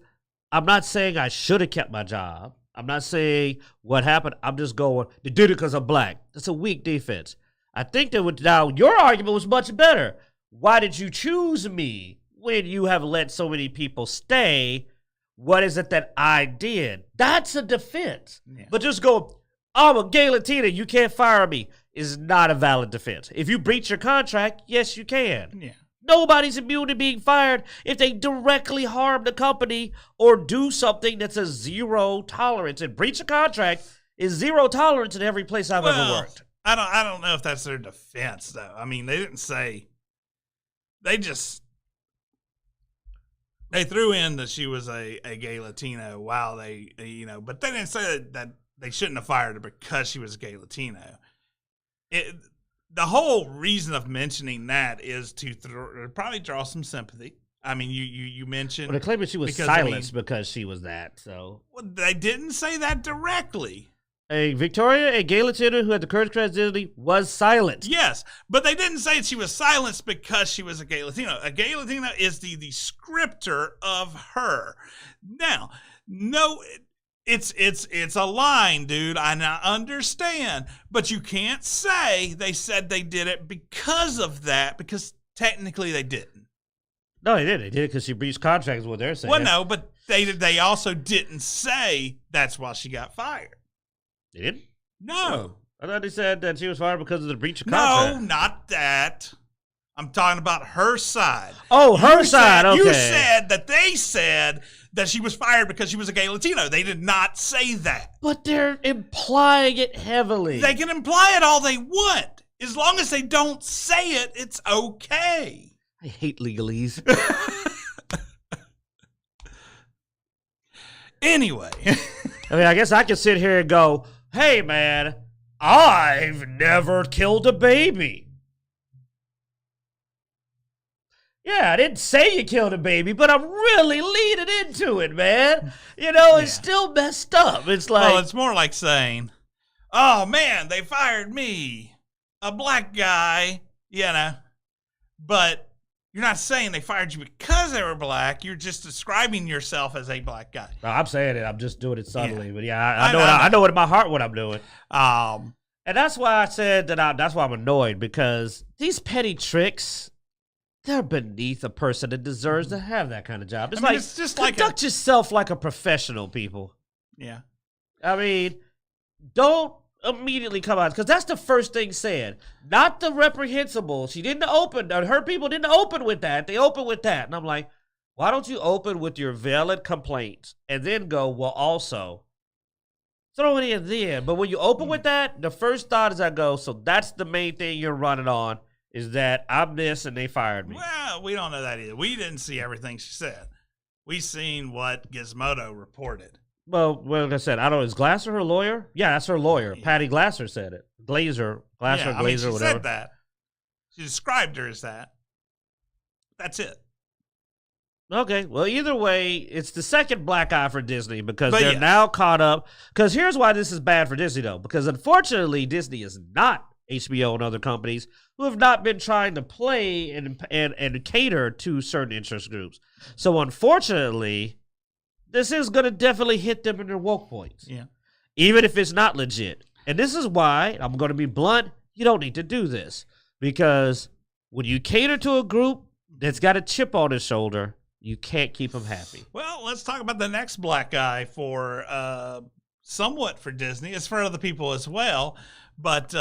I'm not saying I should have kept my job. I'm not saying what happened. I'm just going, they did it because I'm black. That's a weak defense. I think that now your argument was much better. Why did you choose me when you have let so many people stay? What is it that I did? That's a defense. Yeah. But just go, I'm a gay Latina, you can't fire me, is not a valid defense. If you breach your contract, yes, you can. Yeah. Nobody's immune to being fired if they directly harm the company or do something that's a zero tolerance. And breach of contract is zero tolerance in every place I've ever worked. I don't know if that's their defense, though. I mean, they didn't say. They threw in that she was a gay Latino while but they didn't say that they shouldn't have fired her because she was a gay Latino. The whole reason of mentioning that is to probably draw some sympathy. I mean, you mentioned... Well, they claimed that she was silenced because she was that, so... Well, they didn't say that directly. Victoria, a gay Latina who had the courage to criticize Disney, was silenced. Yes, but they didn't say she was silenced because she was a gay Latino. A gay Latino is the descriptor of her. Now, no... It's a line, dude. I understand, but you can't say they said they did it because of that, because technically they didn't. No, they did. They did it because she breached contracts. Is what they're saying. Well, no, but they also didn't say that's why she got fired. They did? No, I thought they said that she was fired because of the breach of contract. No, not that. I'm talking about her side. Oh, her side. Okay. You said that they said that she was fired because she was a gay Latino. They did not say that. But they're implying it heavily. They can imply it all they want. As long as they don't say it, it's okay. I hate legalese. Anyway. I mean, I guess I could sit here and go, hey, man, I've never killed a baby. Yeah, I didn't say you killed a baby, but I'm really leading into it, man. You know, it's still messed up. It's like... Well, it's more like saying, oh, man, they fired me, a black guy, you know. But you're not saying they fired you because they were black. You're just describing yourself as a black guy. No, I'm saying it. I'm just doing it subtly. Yeah. But yeah, I know it in my heart what I'm doing. And that's why I said that's why I'm annoyed, because these petty tricks... they're beneath a person that deserves to have that kind of job. It's just conduct yourself like a professional, people. Yeah. I mean, don't immediately come out, because that's the first thing said. Not the reprehensible. She didn't open, or her people didn't open with that. They opened with that. And I'm like, why don't you open with your valid complaints and then go, well, also, throw it in there. But when you open with that, the first thought is I go, so that's the main thing you're running on. Is that I'm this and they fired me. Well, we don't know that either. We didn't see everything she said. We seen what Gizmodo reported. Well, like I said, I don't know. Is Glasser her lawyer? Yeah, that's her lawyer. Yeah. Patty Glasser said it. Glazer, she whatever. Said that. She described her as that. That's it. Okay, well, either way, it's the second black eye for Disney, because they're now caught up. Because here's why this is bad for Disney, though. Because unfortunately, Disney is not HBO and other companies who have not been trying to play and cater to certain interest groups. So unfortunately, this is going to definitely hit them in their woke points. Yeah. Even if it's not legit. And this is why, I'm going to be blunt, you don't need to do this. Because when you cater to a group that's got a chip on his shoulder, you can't keep them happy. Well, let's talk about the next black guy for somewhat for Disney. It's for other people as well. But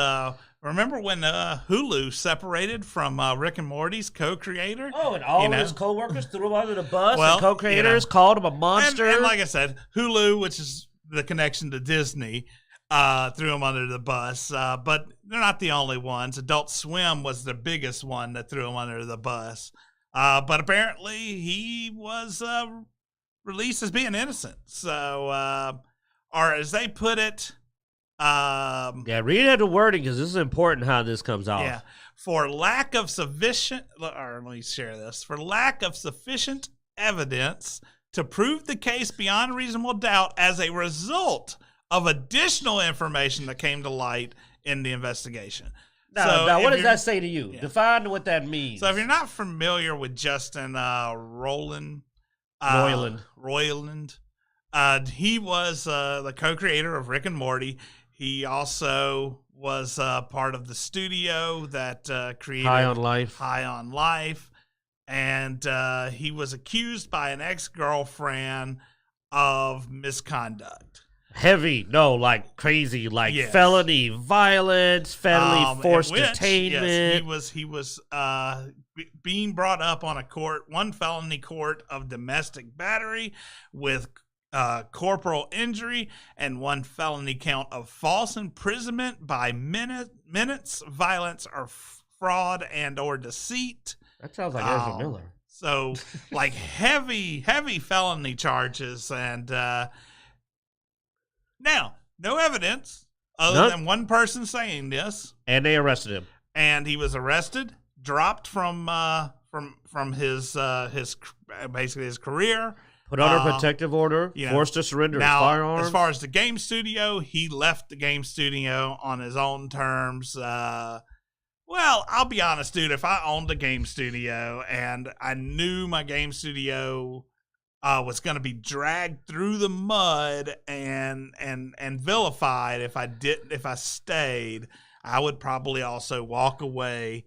remember when Hulu separated from Rick and Morty's co-creator? Oh, and all of his co-workers threw him under the bus, and co-creators called him a monster. And like I said, Hulu, which is the connection to Disney, threw him under the bus. But they're not the only ones. Adult Swim was the biggest one that threw him under the bus. But apparently he was released as being innocent. So, or as they put it... read out the wording, because this is important how this comes off. Yeah. For lack of sufficient evidence to prove the case beyond reasonable doubt as a result of additional information that came to light in the investigation. Now what does that say to you? Yeah. Define what that means. So if you're not familiar with Justin Roiland, he was the co-creator of Rick and Morty. He also was part of the studio that created High on Life. And he was accused by an ex-girlfriend of misconduct. Heavy, crazy, felony violence, felony forced detainment. Yes, he was being brought up on one felony court of domestic battery with corporal injury, and one felony count of false imprisonment by minutes, violence, or fraud and or deceit. That sounds like Ezra Miller. So, heavy felony charges, and now no evidence other than one person saying this, and they arrested him. And he was arrested, dropped from his basically his career. Put under protective order, forced to surrender his firearms. As far as the game studio, he left the game studio on his own terms. Well, I'll be honest, dude. If I owned a game studio and I knew my game studio was going to be dragged through the mud and vilified if I stayed, I would probably also walk away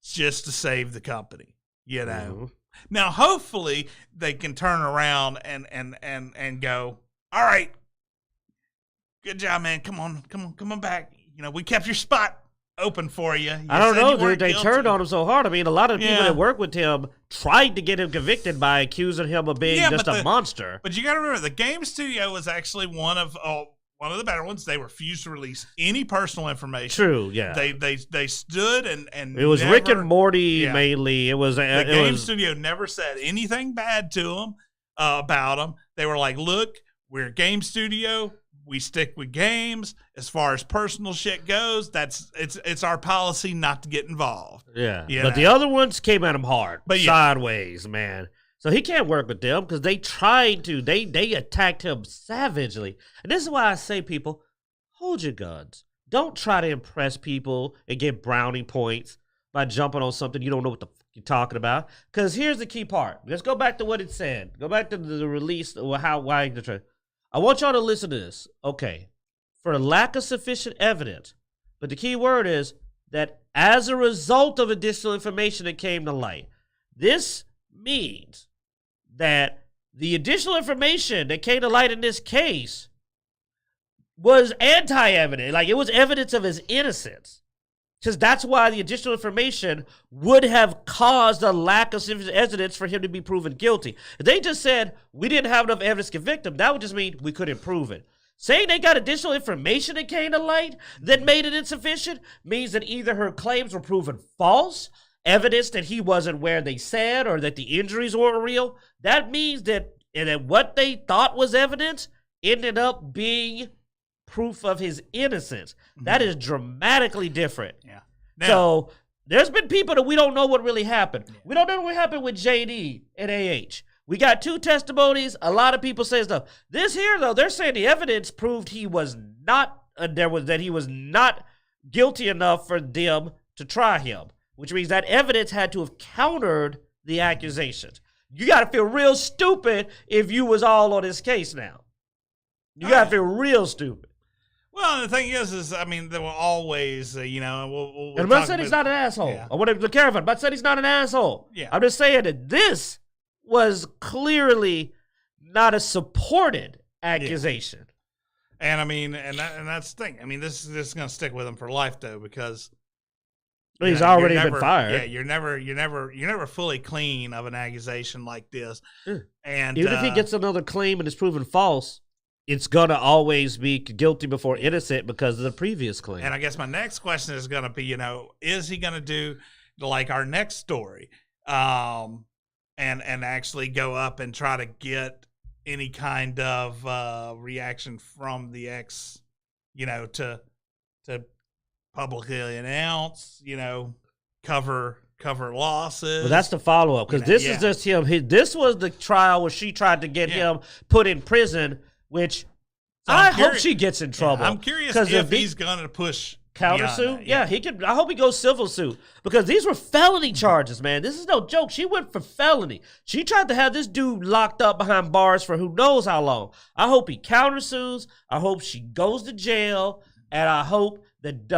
just to save the company. Mm-hmm. Now, hopefully, they can turn around and go, all right, good job, man. Come on back. We kept your spot open for you. I don't know, dude. They turned on him so hard. I mean, a lot of people that work with him tried to get him convicted by accusing him of being just a monster. But you got to remember, the game studio was actually one of one of the better ones. They refused to release any personal information. True, yeah. They stood and it was never, Rick and Morty mainly. It was the game studio never said anything bad to them about them. They were like, look, we're a game studio. We stick with games. As far as personal shit goes, it's our policy not to get involved. Yeah, but the other ones came at him hard, sideways, man. So he can't work with them because they tried to. They attacked him savagely, and this is why I say, people, hold your guns. Don't try to impress people and get brownie points by jumping on something you don't know what the fuck you're talking about. Because here's the key part. Let's go back to what it said. Go back to the release or why the trade. I want y'all to listen to this. Okay. For lack of sufficient evidence. But the key word is that as a result of additional information that came to light, this means that the additional information that came to light in this case was anti-evident. Like, it was evidence of his innocence. Because that's why the additional information would have caused a lack of sufficient evidence for him to be proven guilty. If they just said, we didn't have enough evidence to convict him, that would just mean we couldn't prove it. Saying they got additional information that came to light that made it insufficient means that either her claims were proven false, evidence that he wasn't where they said, or that the injuries weren't real. That means that what they thought was evidence ended up being proof of his innocence. That is dramatically different. Yeah. Now, so there's been people that we don't know what really happened. We don't know what happened with JD and AH. We got 2 testimonies. A lot of people say stuff. This here, though, they're saying the evidence proved he was not that he was not guilty enough for them to try him, which means that evidence had to have countered the accusations. You got to feel real stupid if you was all on this case now. You got to feel real stupid. Well, the thing is, I mean, there will always, we'll and I'm not saying he's not an asshole. Yeah. I want to be careful. I'm not saying he's not an asshole. Yeah. I'm just saying that this was clearly not a supported accusation. Yeah. And I mean, and that's the thing. I mean, this is going to stick with him for life, though, because he's already been fired. Yeah, you're never fully clean of an accusation like this. And even if he gets another claim and it's proven false, it's going to always be guilty before innocent because of the previous claim. And I guess my next question is going to be, is he going to do like our next story and actually go up and try to get any kind of reaction from the ex, to publicly announce, cover losses. Well, that's the follow-up because this is just him. This was the trial where she tried to get him put in prison, which I hope she gets in trouble. I'm curious if he's going to push countersuit. Yeah, he could. I hope he goes civil suit because these were felony charges, man. This is no joke. She went for felony. She tried to have this dude locked up behind bars for who knows how long. I hope he countersues. I hope she goes to jail, and I hope that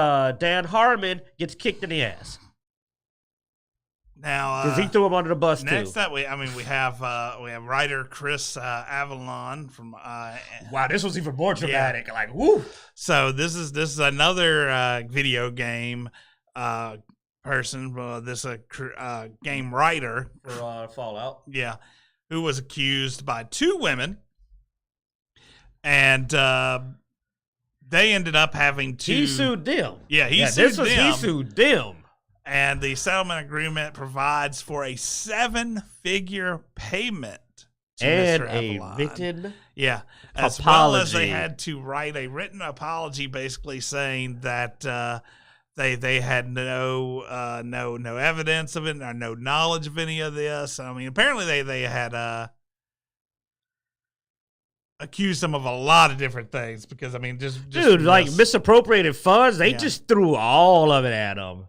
Dan Harmon gets kicked in the ass. Now, because he threw him under the bus next too. Up, we have writer Chris Avalon from. Wow, this was even more dramatic. Yeah. Like, woo! So this is another video game person. This game writer for Fallout. Yeah, who was accused by 2 women, and they ended up having to. He sued them. Yeah, he sued them. He sued them. And the settlement agreement provides for a 7-figure payment to and Mr. Avalon. A written as apology. Well as they had to write a written apology, basically saying that they had no evidence of it or no knowledge of any of this. I mean, apparently they had accused him of a lot of different things because I mean, just dude, like misappropriated funds. They just threw all of it at him.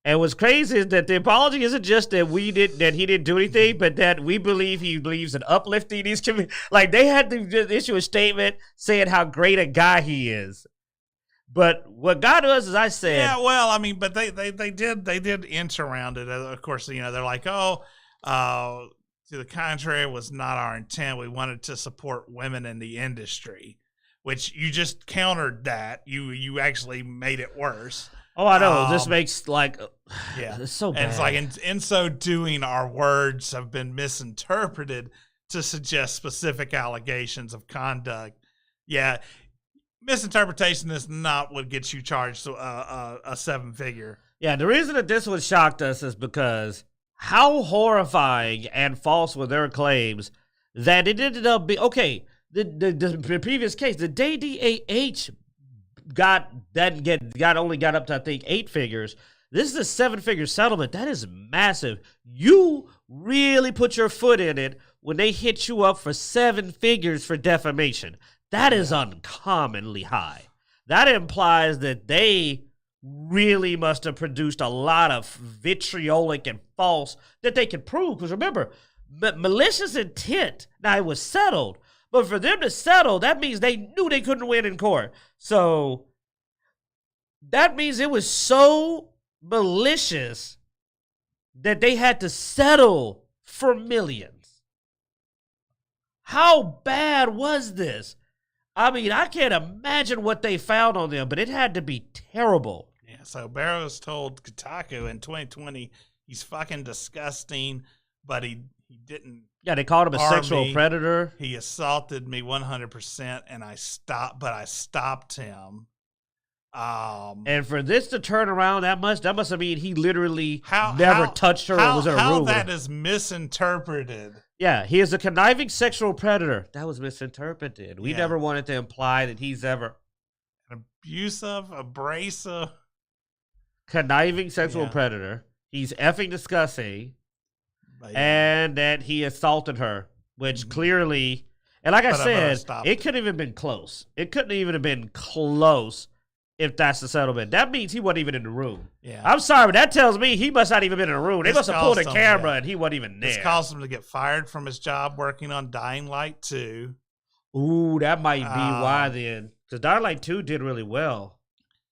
And what's crazy is that the apology isn't just that he didn't do anything, but that we believe he believes in uplifting these communities. Like, they had to issue a statement saying how great a guy he is. But what got us, as I said, yeah, well, I mean, but they did inch around it. Of course, they're like, to the contrary, was not our intent. We wanted to support women in the industry, which you just countered that. You actually made it worse. Oh, I know. This makes it's so bad. And it's like in so doing, our words have been misinterpreted to suggest specific allegations of conduct. Yeah, misinterpretation is not what gets you charged a 7-figure. Yeah, the reason that this one shocked us is because how horrifying and false were their claims that it ended up being, okay, the previous case, the day DAH only got up to, I think, 8 figures. This is a 7-figure settlement. That is massive. You really put your foot in it when they hit you up for 7 figures for defamation. That is uncommonly high. That implies that they really must have produced a lot of vitriolic and false that they could prove. Because remember, malicious intent, now it was settled, but for them to settle, that means they knew they couldn't win in court. So that means it was so malicious that they had to settle for millions. How bad was this? I mean, I can't imagine what they found on them, but it had to be terrible. Yeah, so Barrows told Kotaku in 2020 he's fucking disgusting, but he didn't. Yeah, they called him a sexual predator. He assaulted me 100%, and I stopped him. And for this to turn around, that must have mean he literally never touched her or was in a room. How that is misinterpreted. Yeah, he is a conniving sexual predator. That was misinterpreted. We never wanted to imply that he's ever an abusive, abrasive, conniving sexual predator. He's effing disgusting, and that he assaulted her, which clearly, and like I said, it couldn't even been close. It couldn't even have been close. If that's the settlement, that means he wasn't even in the room. Yeah, I'm sorry, but that tells me he must not even been in the room. They must have pulled a camera and he wasn't even there. This caused him to get fired from his job working on Dying Light 2. Ooh, that might be why then. Because Dying Light 2 did really well.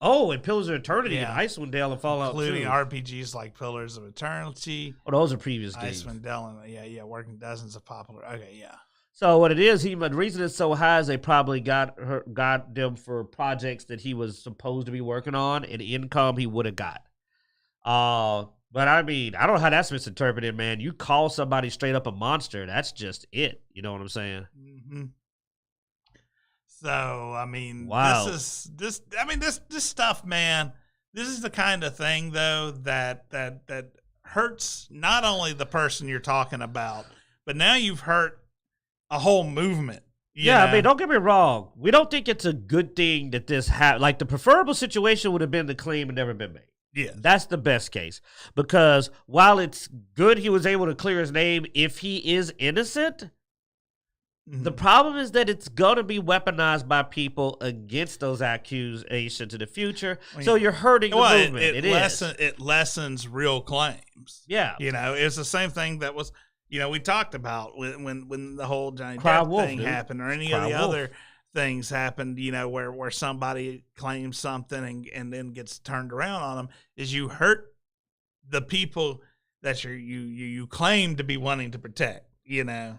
Oh, and Pillars of Eternity and Icewind Dale and Fallout 2. Including RPGs like Pillars of Eternity. Oh, those are previous games. Icewind Dale and, working dozens of popular. Okay, yeah. So what it is, the reason it's so high is they probably got them for projects that he was supposed to be working on and income he would have got. But I mean, I don't know how that's misinterpreted, man. You call somebody straight up a monster, that's just it. You know what I'm saying? Mm-hmm. So I mean, wow. This stuff, man. This is the kind of thing though that hurts not only the person you're talking about, but now you've hurt a whole movement. You know? I mean, don't get me wrong. We don't think it's a good thing that this happened. Like, the preferable situation would have been the claim had never been made. Yeah. That's the best case. Because while it's good he was able to clear his name if he is innocent, the problem is that it's going to be weaponized by people against those accusations in the future. So you're hurting the movement. It lessens real claims. Yeah. You know, it's the same thing that was... You know, we talked about when the whole Johnny Depp thing happened or any of the other things happened, you know, where somebody claims something and then gets turned around on them, is you hurt the people that you claim to be wanting to protect, you know.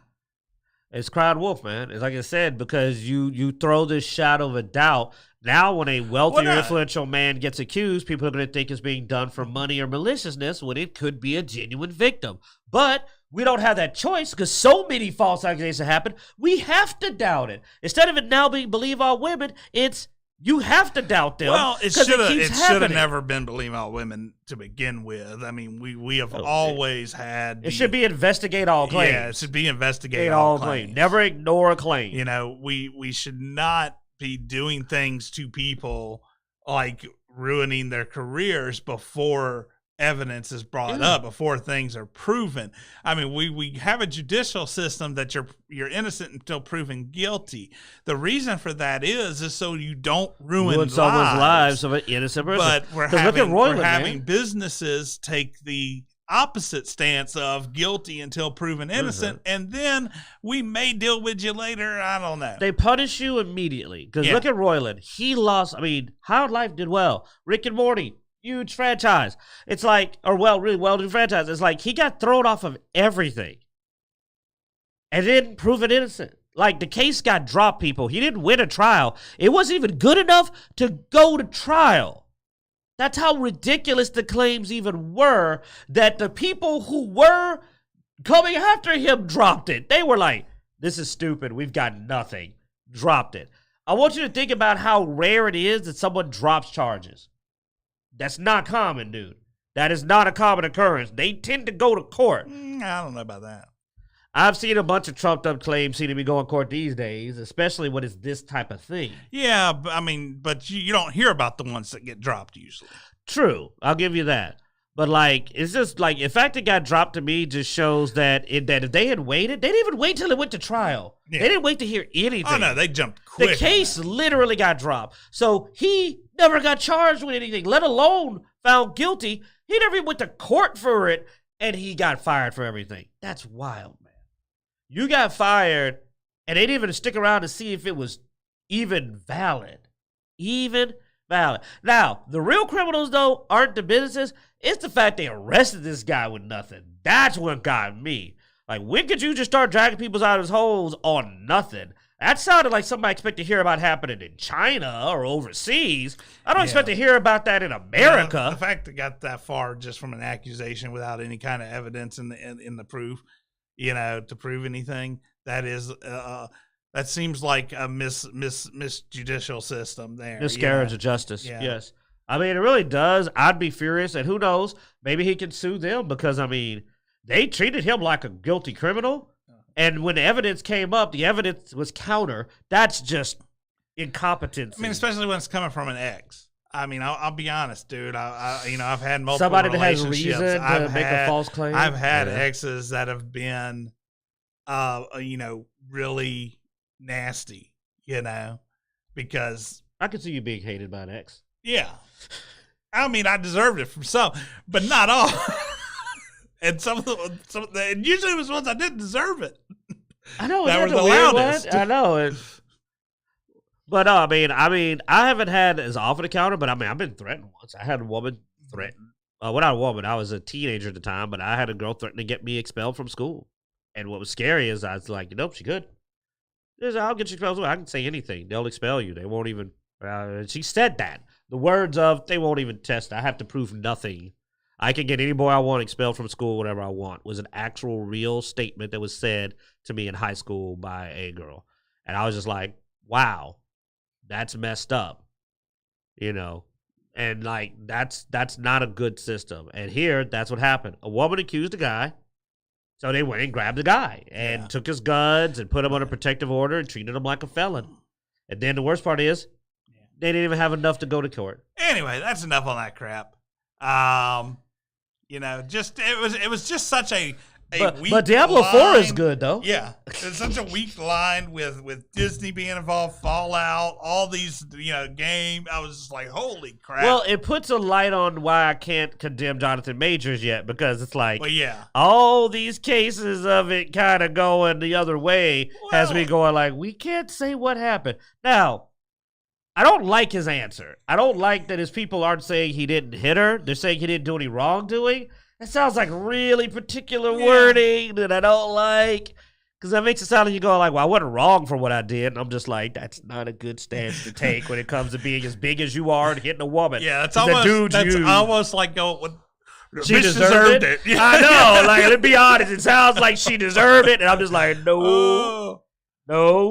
It's cried wolf, man. It's like I said, because you throw this shadow of a doubt. Now when a wealthy or influential man gets accused, people are going to think it's being done for money or maliciousness when it could be a genuine victim. But we don't have that choice because so many false accusations happen. We have to doubt it. Instead of it now being believe all women, it's you have to doubt them. Well, it should have never been believe all women to begin with. I mean, we have always had. It should be investigate all claims. Yeah, it should be investigate all claims. Never ignore a claim. You know, we should not be doing things to people like ruining their careers before evidence is brought up, before things are proven. I mean, we have a judicial system that you're innocent until proven guilty. The reason for that is so you don't ruin someone's lives of an innocent person. But we're having businesses take the opposite stance of guilty until proven innocent, and then we may deal with you later. I don't know. They punish you immediately. Because look at Roiland. He lost. I mean, Howard Life did well. Rick and Morty, huge franchise. It's like, really well-done franchise. It's like he got thrown off of everything and then proven innocent. Like, the case got dropped, people. He didn't win a trial. It wasn't even good enough to go to trial. That's how ridiculous the claims even were, that the people who were coming after him dropped it. They were like, this is stupid. We've got nothing. Dropped it. I want you to think about how rare it is that someone drops charges. That's not common, dude. That is not a common occurrence. They tend to go to court. I don't know about that. I've seen a bunch of trumped-up claims seem to be going to court these days, especially when it's this type of thing. Yeah, but you don't hear about the ones that get dropped usually. True. I'll give you that. But, like, it's just, like, the fact it got dropped to me just shows that if they had waited, they didn't even wait till it went to trial. Yeah. They didn't wait to hear anything. Oh, no, they jumped quick. The case literally got dropped. So he never got charged with anything, let alone found guilty. He never even went to court for it, and he got fired for everything. That's wild, man. You got fired, and they didn't even stick around to see if it was even valid. Even valid. Now, the real criminals, though, aren't the businesses. It's the fact they arrested this guy with nothing. That's what got me. Like, when could you just start dragging people out of his holes on nothing? That sounded like something I expect to hear about happening in China or overseas. I don't expect to hear about that in America. The fact that got that far just from an accusation without any kind of evidence in the proof, to prove anything, that is that seems like a misjudicial system there. Miscarriage of justice. Yeah. Yes. I mean, it really does. I'd be furious, and who knows? Maybe he can sue them because, I mean, they treated him like a guilty criminal. And when the evidence came up, the evidence was counter. That's just incompetence. I mean, especially when it's coming from an ex. I mean, I'll be honest, dude. I've had multiple somebody that has relationships. reason to make a false claim. I've had exes that have been, really nasty. Because I could see you being hated by an ex. Yeah, I mean, I deserved it from some, but not all. And and usually it was ones I didn't deserve it. I know that were the loudest. I know. But I mean, I haven't had as often a counter, but I mean, I've been threatened once. I had a woman threaten. Well, not a woman. I was a teenager at the time, but I had a girl threaten to get me expelled from school. And what was scary is I was like, nope, she could. I'll get you expelled. I can say anything. They'll expel you. They won't even. She said that. The words of, they won't even test. I have to prove nothing. I can get any boy I want expelled from school, whatever I want, was an actual real statement that was said to me in high school by a girl. And I was just like, wow, that's messed up, and like, that's not a good system. And here, that's what happened. A woman accused a guy. So they went and grabbed the guy and took his guns and put him under protective order and treated him like a felon. And then the worst part is, they didn't even have enough to go to court. Anyway, that's enough on that crap. It was just such a weak but Diablo line. 4 is good, though. Yeah. It's such a weak line with Disney being involved, Fallout, all these, game. I was just like, holy crap. Well, it puts a light on why I can't condemn Jonathan Majors yet, because it's like, all these cases of it kind of going the other way has me going like, we can't say what happened. Now, I don't like his answer. I don't like that his people aren't saying he didn't hit her. They're saying he didn't do any wrongdoing. That sounds like really particular wording that I don't like. Because that makes it sound like you go like, well, I wasn't wrong for what I did. And I'm just like, that's not a good stance to take when it comes to being as big as you are and hitting a woman. Yeah, that's almost like going, she deserved it. Yeah. I know. Like, let's be honest. It sounds like she deserved it. And I'm just like, no,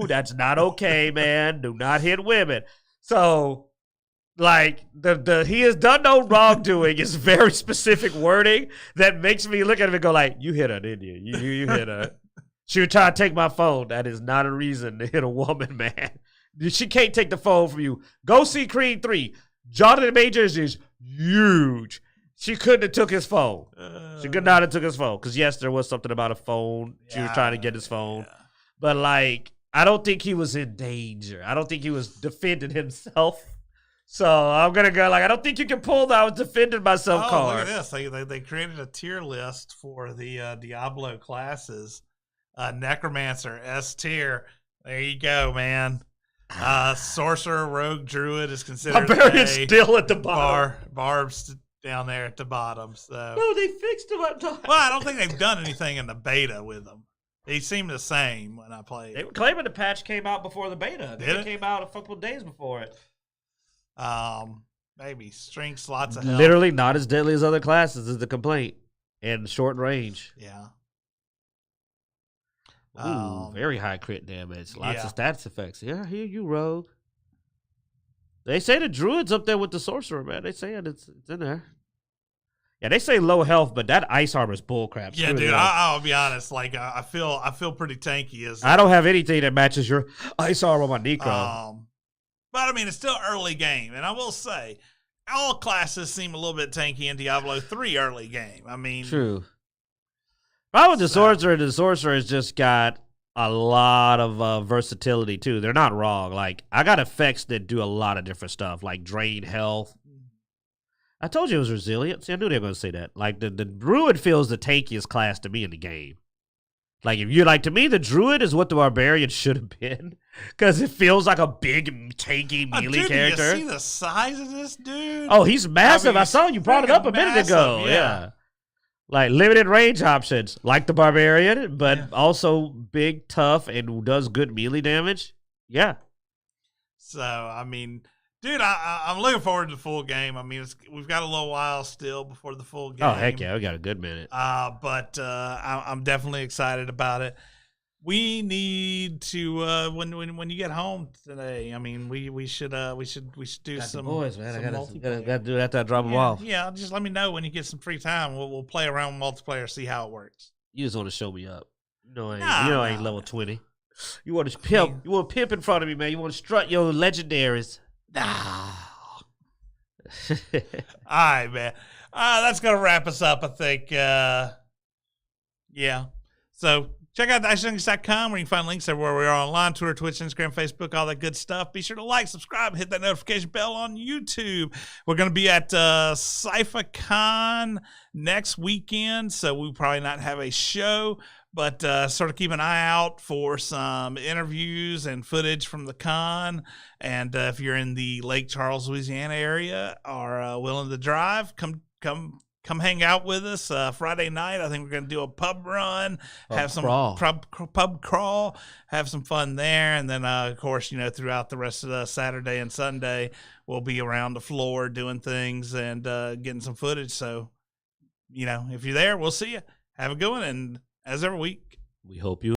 that's not okay, man. Do not hit women. So, like, the he has done no wrongdoing is very specific wording that makes me look at him and go like, you hit her, didn't you? You hit her. She would try to take my phone. That is not a reason to hit a woman, man. She can't take the phone from you. Go see Creed 3. Jonathan Majors is huge. She couldn't have took his phone. She could not have took his phone. Because, yes, there was something about a phone. She was trying to get his phone. Yeah. But, like, I don't think he was in danger. I don't think he was defending himself. So I'm going to go like, I don't think you can pull that I was defending myself card. Look at this. They created a tier list for the Diablo classes. Necromancer, S tier. There you go, man. Sorcerer, Rogue, Druid is considered Barbarian's still at the bottom. Barb's down there at the bottom. So no, they fixed him up top. Well, I don't think they've done anything in the beta with them. They seem the same when I played. They were claiming the patch came out before the beta. It came out a couple of days before it. Maybe strength, lots of health. Literally not as deadly as other classes is the complaint. And short range. Yeah. Ooh, very high crit damage. Lots of stats effects. Yeah, I hear you, Rogue. They say the druid's up there with the sorcerer, man. They say it's in there. Yeah, they say low health, but that ice armor is bullcrap. Yeah, dude, I'll be honest. Like, I feel pretty tanky. I don't have anything that matches your ice armor on my Necro. But I mean, it's still early game, and I will say, all classes seem a little bit tanky in Diablo 3 early game. I mean, true. Probably the sorcerer has just got a lot of versatility too. They're not wrong. Like, I got effects that do a lot of different stuff, like drain health. I told you it was resilient. See, I knew they were going to say that. Like, the druid feels the tankiest class to me in the game. Like, if you're like, to me, the druid is what the barbarian should have been, because it feels like a big, tanky melee character. Do you see the size of this dude? Oh, he's massive. I saw you brought it up a minute ago. Yeah. Like, limited range options, like the barbarian, but also big, tough, and does good melee damage. Yeah. So, I mean, dude, I'm looking forward to the full game. I mean, we've got a little while still before the full game. Oh, heck yeah. We got a good minute. But I'm definitely excited about it. We need to when you get home today. I mean, we should do got some boys, man. Some I gotta do that. To drop them off. Yeah, just let me know when you get some free time. We'll play around multiplayer, see how it works. You just want to show me up. I ain't level 20. You want to pimp? You want to pimp in front of me, man? You want to strut your legendaries? Nah. All right, man. That's gonna wrap us up, I think. Yeah. So check out Dicejunkies.com where you can find links everywhere we are online: Twitter, Twitch, Instagram, Facebook, all that good stuff. Be sure to like, subscribe, hit that notification bell on YouTube. We're gonna be at CypherCon next weekend, so we'll probably not have a show. But sort of keep an eye out for some interviews and footage from the con. And if you're in the Lake Charles, Louisiana area, are willing to drive, come hang out with us Friday night. I think we're going to do a pub run, pub crawl, have some fun there. And then, of course, throughout the rest of the Saturday and Sunday, we'll be around the floor doing things and getting some footage. So, if you're there, we'll see you. Have a good one. And as every week, we hope you